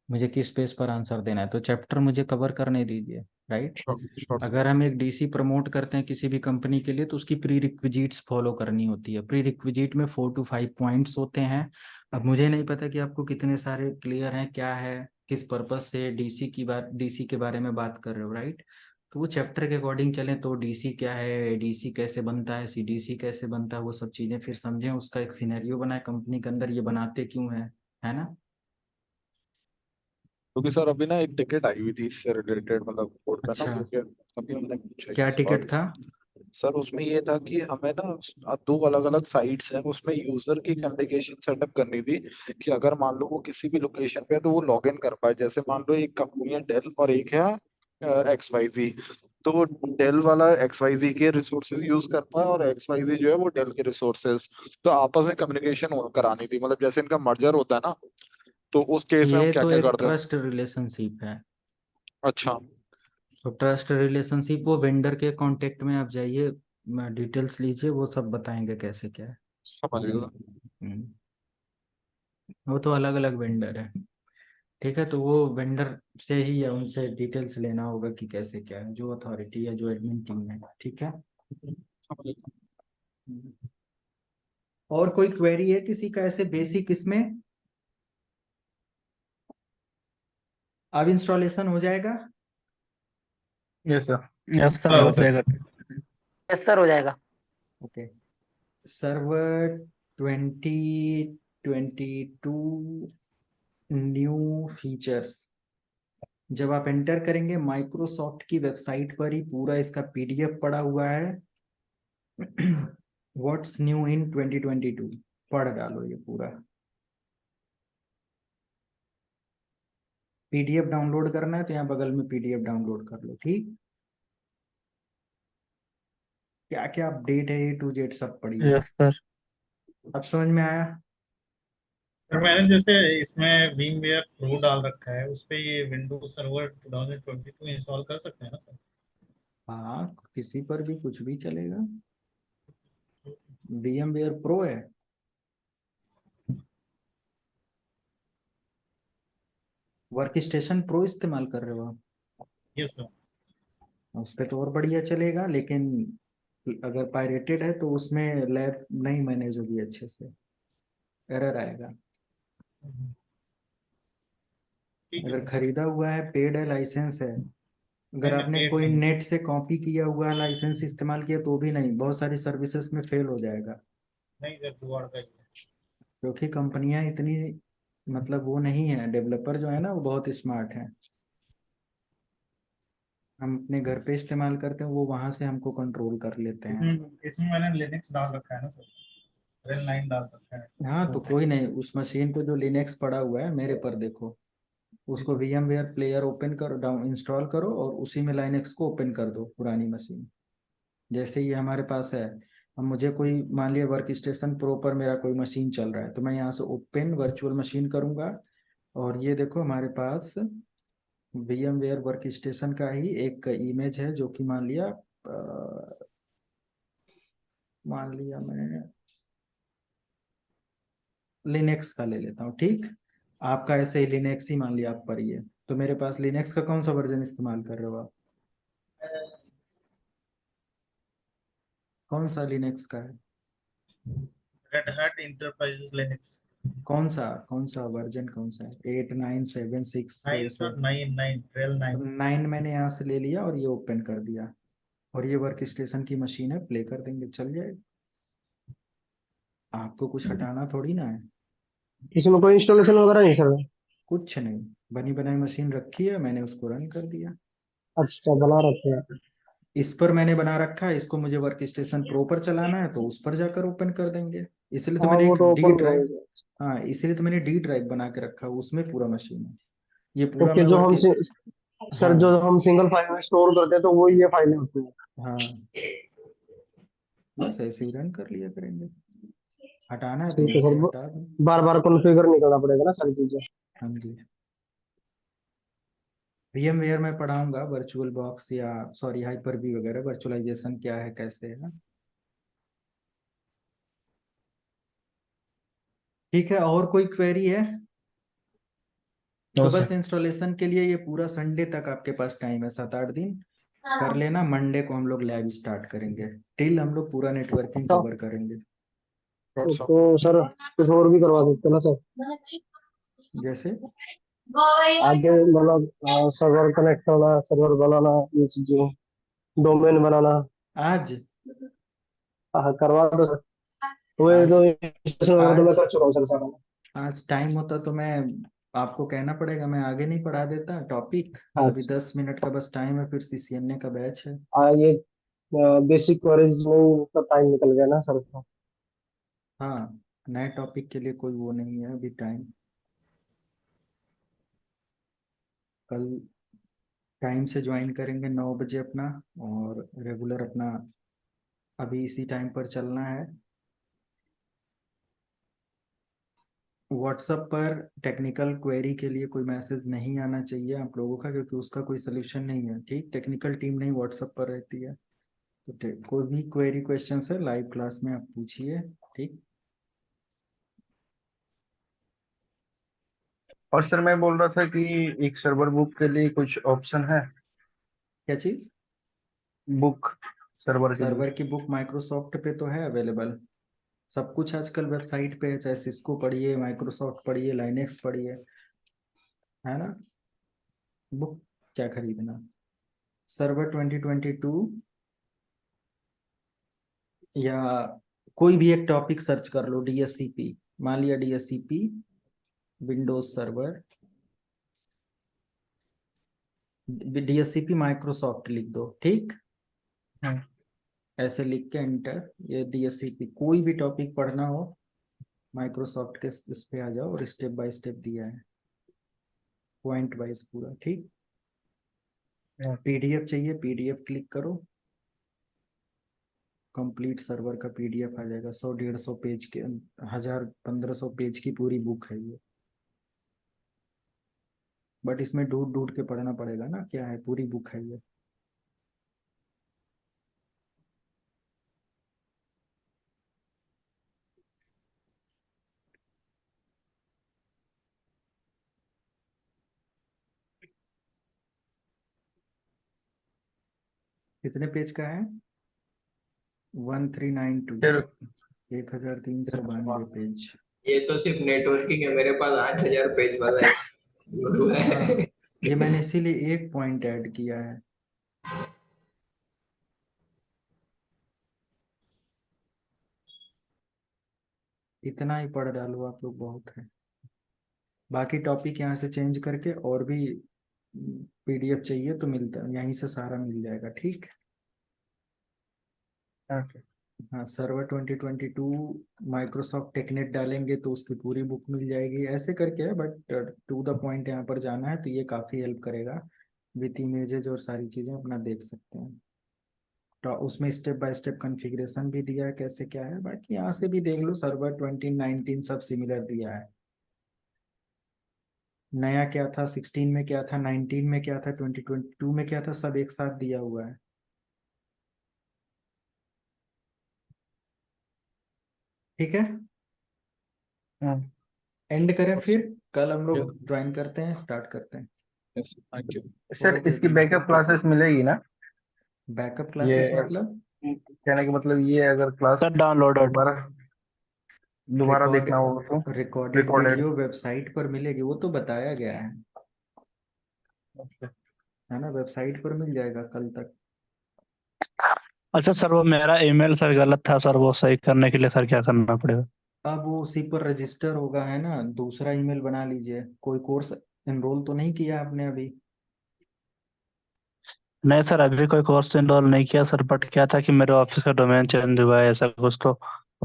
मुझे किस पेज पर आंसर देना है। तो चैप्टर मुझे कवर करने दीजिए, राइट। श्योर श्योर अगर हम एक DC प्रमोट करते हैं किसी भी कंपनी के लिए तो उसकी प्री रिक्विजिट्स फॉलो करनी होती है। प्री रिक्विजिट में 4 to 5 पॉइंट्स होते हैं। अब मुझे नहीं पता कि आपको कितने सारे क्लियर हैं, क्या है, किस पर्पज से DC के बारे में बात कर रहे हो, राइट। तो वो चैप्टर के अकॉर्डिंग चलें तो DC क्या है, ADC कैसे बनता है, CDC कैसे बनता है, वो सब चीज़ें फिर समझें, उसका एक सिनेरियो बनाए कंपनी के अंदर, ये बनाते क्यों है ना। क्योंकि सर अभी ना एक टिकट आई हुई थी इससे रिलेटेड, मतलब कोर्ट पे ना, अच्छा, क्योंकि अभी मैंने पूछा क्या ये टिकट सवाल। था? सर उसमें ये था कि हमें ना दो अलग अलग साइट्स हैं, उसमें यूजर की कम्युनिकेशन सेटअप करनी थी कि अगर मान लो वो किसी भी लोकेशन पे है तो वो लॉग इन कर पाए। जैसे मान लो एक कंपनी है डेल और एक है XYZ, तो डेल वाला XYZ के रिसोर्सेज यूज कर पाए और XYZ जो है वो डेल के रिसोर्सेज, तो आपस में कम्युनिकेशन करानी थी। मतलब जैसे इनका मर्जर होता है ना, तो उस केस में हम ये क्या तो क्या एक करते हैं। ट्रस्ट रिलेशनशिप है। अच्छा। तो ट्रस्ट रिलेशनशिप वो वेंडर के कांटेक्ट में आप जाइए, डिटेल्स लीजिए, वो सब बताएंगे कैसे क्या है। समझ गया। हम्म, वो तो अलग अलग वेंडर है। ठीक है, तो वो वेंडर से ही या उनसे डिटेल्स लेना होगा कि कैसे क्या है, जो अथॉरिटी या जो एडमिन टीम है। ठीक है। समझ गया। हम्म। और कोई क्वेरी है किसी का ऐसे बेसिक इसमें? अब इंस्टॉलेशन हो जाएगा। Yes sir. Yes sir, hello हो सर। जाएगा। यस सर, हो जाएगा। ओके। Server 2022 new features. जब आप एंटर करेंगे माइक्रोसॉफ्ट की वेबसाइट पर ही पूरा इसका पीडीएफ पड़ा हुआ है। व्हाट्स न्यू इन 2022 पढ़ डालो ये पूरा। पीडीएफ डाउनलोड करना है तो यहाँ बगल में पीडीएफ डाउनलोड कर लो। ठीक, क्या क्या अपडेट है A to Z सब पढ़िए। Yes sir. अब समझ में आया? सर मैंने जैसे इसमें VMware प्रो डाल रखा है, उस पे ये विंडोज सर्वर 2022 इंस्टॉल कर सकते हैं ना सर? हाँ, किसी पर भी कुछ भी चलेगा। VMware प्रो है। वर्क स्टेशन प्रो इस्तेमाल कर रहे हो आप? Yes sir. उस पर तो और बढ़िया चलेगा, लेकिन अगर पायरेटेड है तो उसमें लैब नहीं मैनेज होगी अच्छे से, एरर आएगा। ठीक है अगर सर। खरीदा हुआ है, पेड है, लाइसेंस है, अगर नहीं नहीं, आपने पेड कोई नहीं। नेट से कॉपी किया हुआ लाइसेंस इस्तेमाल किया तो भी नहीं, बहुत सारी सर्विसेज में फेल हो जाएगा। नहीं सर, जुगाड़ का ही है। क्योंकि कंपनियां इतनी, मतलब वो नहीं है, डेवलपर जो है ना वो बहुत स्मार्ट है। हम अपने घर पे इस्तेमाल करते हैं, वो वहां से हमको कंट्रोल कर लेते हैं। इसमें इसमें मैंने लिनक्स डाल रखा है ना सर, रेल 9 डाल रखा है। हाँ, तो कोई नहीं, उस मशीन को जो लिनक्स पड़ा हुआ है मेरे पर देखो, जी उसको सर। VMware प्लेयर ओपन करो, डाउन इंस्टॉल करो और उसी में लाइनक्स को ओपन कर दो पुरानी मशीन। जैसे ये हमारे पास है, अब मुझे कोई मान लिया वर्क स्टेशन प्रो पर मेरा कोई मशीन चल रहा है तो मैं यहाँ से ओपन वर्चुअल मशीन करूंगा और ये देखो हमारे पास VMware वर्क स्टेशन का ही एक इमेज है, जो कि मान लिया मैं लिनक्स का ले लेता हूँ। ठीक, आपका ऐसे ही लिनक्स ही मान लिया आप पर ही है, तो मेरे पास लिनक्स का कौन सा वर्जन इस्तेमाल कर रहे हो आप? कौन सा लिनक्स का है? Red hat enterprises Linux. कौन सा वर्जन कौन सा है? 8 9 7 6 9 से? Sir, 9 9 rail 9। 9 मैंने यहाँ से ले लिया और ये ओपन कर दिया, और ये वर्क स्टेशन की मशीन है, प्ले कर देंगे चल जाए। आपको कुछ हटाना थोड़ी ना है। इसमें कोई इंस्टॉलेशन वगैरह नहीं सर? कुछ नहीं, बनी बनाई मशीन रखी है, मैंने उसको रन कर दिया। अच्छा, बना रखे हैं। इस पर मैंने बना रखा है, इसको मुझे वर्क स्टेशन प्रो पर चलाना है तो उस पर जाकर ओपन कर देंगे। इसलिए तो हाँ, मैंने वो एक तो डी ओपन ड्राइव, रहेंगे। हाँ इसीलिए तो मैंने डी ड्राइव बना के रखा है, उसमें पूरा मशीन है। ये पूरा क्योंकि मैं जो वर्क, हम सर जो हाँ हम सिंगल फाइल में स्टोर करते हैं तो वो ये फाइलें होती हैं। हाँ, बस ऐसे ही रन कर लिया करेंगे। हटाना है तो ठीक यहाँ है से सर। हटा दो। बार बार कॉन्फ़िगर नहीं करना पड़ेगा ना सारी चीजें। हाँ जी। VMware में पढ़ाऊंगा वर्चुअल बॉक्स या सॉरी हाइपर वी वगैरह, वर्चुअलाइजेशन क्या है कैसे है ना। ठीक है, और कोई क्वेरी है? तो नो बस सर। इंस्टॉलेशन के लिए ये पूरा संडे तक आपके पास टाइम है, 7 8 दिन कर लेना। मंडे को हम लोग लैब स्टार्ट करेंगे, टिल हम लोग पूरा नेटवर्किंग तो, कवर करेंगे। तो सर कुछ और भी करवा सकते हैं ना सर? जैसे आगे मतलब सर्वर कनेक्ट करना, सर्वर बनाना, ये चीजें, डोमेन बनाना। आज हाँ, करवा दो सर। वो ये आज तो installation वगैरह तो मैं आज कर चुका हूँ सर सारा। आज टाइम होता तो मैं आपको कहना पड़ेगा, मैं आगे नहीं पढ़ा देता टॉपिक। अभी अच्छा। 10 मिनट का बस टाइम है, फिर सीसीएनए का बैच है। ये बेसिक क्वेरीज में का टाइम निकल गया ना सर का। हाँ, नए टॉपिक के लिए कोई वो नहीं है अभी टाइम। कल टाइम से ज्वाइन करेंगे 9 बजे अपना, और रेगुलर अपना अभी इसी टाइम पर चलना है। व्हाट्सएप पर टेक्निकल क्वेरी के लिए कोई मैसेज नहीं आना चाहिए आप लोगों का, क्योंकि उसका कोई सोल्यूशन नहीं है। ठीक, टेक्निकल टीम नहीं व्हाट्सएप पर रहती है। तो कोई भी क्वेरी क्वेश्चन है लाइव क्लास में आप पूछिए। ठीक। और सर मैं बोल रहा था कि एक सर्वर बुक के लिए कुछ ऑप्शन है? क्या चीज? बुक सर्वर के लिए। सर्वर की बुक माइक्रोसॉफ्ट पे तो है अवेलेबल। सब कुछ आजकल वेबसाइट पे है, चाहे सिस्को पढ़िए, माइक्रोसॉफ्ट पढ़िए, लाइनेक्स पढ़िए, है ना। बुक क्या खरीदना। सर्वर 2022 या कोई भी एक टॉपिक सर्च कर लो, डीएससीपी। मान लिया DSCP Windows server, DSCP Microsoft लिख दो। ठीक, हम्म। ऐसे लिख के एंटर। ये डीएससीपी कोई भी टॉपिक पढ़ना हो माइक्रोसॉफ्ट के इस पे आ जाओ, और स्टेप बाय स्टेप दिया है, पॉइंट वाइज पूरा। ठीक। पीडीएफ चाहिए, पीडीएफ क्लिक करो, कंप्लीट सर्वर का पीडीएफ आ जाएगा। 100-150 पेज के, 1000-1500 पेज की पूरी बुक है ये। बट इसमें ढूंढ ढूंढ के पढ़ना पड़ेगा ना, क्या है, पूरी बुक है ये। कितने पेज का है? 1392, फिर 1392 पेज। ये तो सिर्फ नेटवर्किंग है, मेरे पास 8,000 पेज वाला है। हाँ, ये मैंने इसीलिए एक पॉइंट ऐड किया है। इतना ही पढ़ डालो आप लोग, बहुत है। बाकी टॉपिक यहाँ से चेंज करके, और भी पीडीएफ चाहिए तो मिलता है यहीं से, सारा मिल जाएगा। ठीक। ओके। हाँ, सर्वर 2022 माइक्रोसॉफ्ट टेकनेट डालेंगे तो उसकी पूरी बुक मिल जाएगी, ऐसे करके है। बट टू द पॉइंट यहाँ पर जाना है, तो ये काफ़ी हेल्प करेगा। विथ इमेजेज और सारी चीज़ें अपना देख सकते हैं। तो उसमें स्टेप बाय स्टेप कॉन्फ़िगरेशन भी दिया है, कैसे क्या है। बाकी यहाँ से भी देख लो, सर्वर 2019 सब सिमिलर दिया है। नया क्या था, 16 में क्या था, 19 में क्या था, 2022 में क्या था, सब एक साथ दिया हुआ है। ठीक है, हम्म। एंड करें फिर। कल हम यस, लोग ज्वाइन करते हैं, स्टार्ट करते हैं। Yes, thank you. Sir okay इसकी गुड बैकअप नाइट। क्लासेस मिलेगी ना? बैकअप ये क्लासेस मतलब? कहने का मतलब ये अगर क्लास सर डाउनलोडेड। दोबारा दोबारा रिकॉर्ड देखना होगा तो रिकॉर्डेड रिकॉर्डेड। वीडियो वेबसाइट पर मिलेगी, वो तो बताया गया है ना, वेबसाइट पर मिल जाएगा कल तक। अच्छा सर, वो मेरा ईमेल सर गलत था सर, वो सही करने के लिए सर क्या करना पड़ेगा? अब वो उसी पर रजिस्टर होगा, है ना। दूसरा ईमेल बना लीजिए। कोई कोर्स एनरोल तो नहीं किया आपने अभी? नहीं सर, अभी कोई कोर्स इनरोल नहीं किया सर, बट क्या था कि मेरे ऑफिस का डोमेन चेंज हुआ है ऐसा कुछ, तो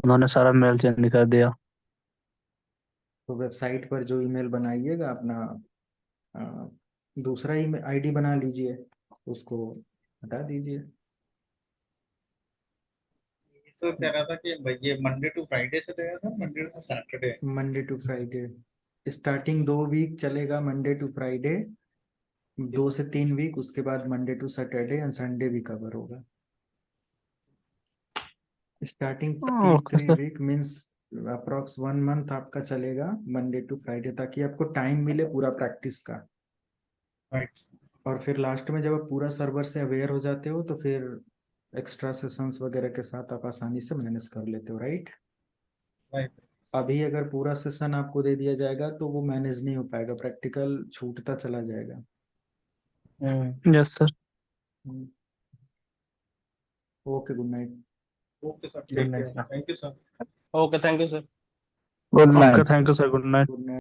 उन्होंने सारा मेल चेंज कर दिया। तो वेबसाइट पर जो ईमेल बनाइएगा अपना, अ, दूसरा ईमेल आईडी बना लीजिए, उसको हटा दीजिए। सर कह रहा था कि भाई ये मंडे टू फ्राइडे चलेगा sir, Monday to Saturday? Monday to Friday starting 2 week चलेगा, मंडे टू फ्राइडे 2 से 3 वीक, उसके बाद Monday to Saturday and Sunday भी कवर होगा। Starting three okay three sir. Week means approx 1 month आपका चलेगा, Monday to Friday, ताकि आपको टाइम मिले पूरा प्रैक्टिस का। राइट। और फिर लास्ट में जब आप पूरा सर्वर से अवेयर हो जाते हो, तो फिर एक्स्ट्रा सेशंस वगैरह के साथ आप आसानी से मैनेज कर लेते हो, राइट। राइट। अभी अगर पूरा सेशन आपको दे दिया जाएगा तो वो मैनेज नहीं हो पाएगा, प्रैक्टिकल छूटता चला जाएगा। Yes sir. Okay, good night. Okay sir, good take night care, sir. Thank you sir. Okay, thank you sir. Good okay night. Thank you sir, good night. Good night.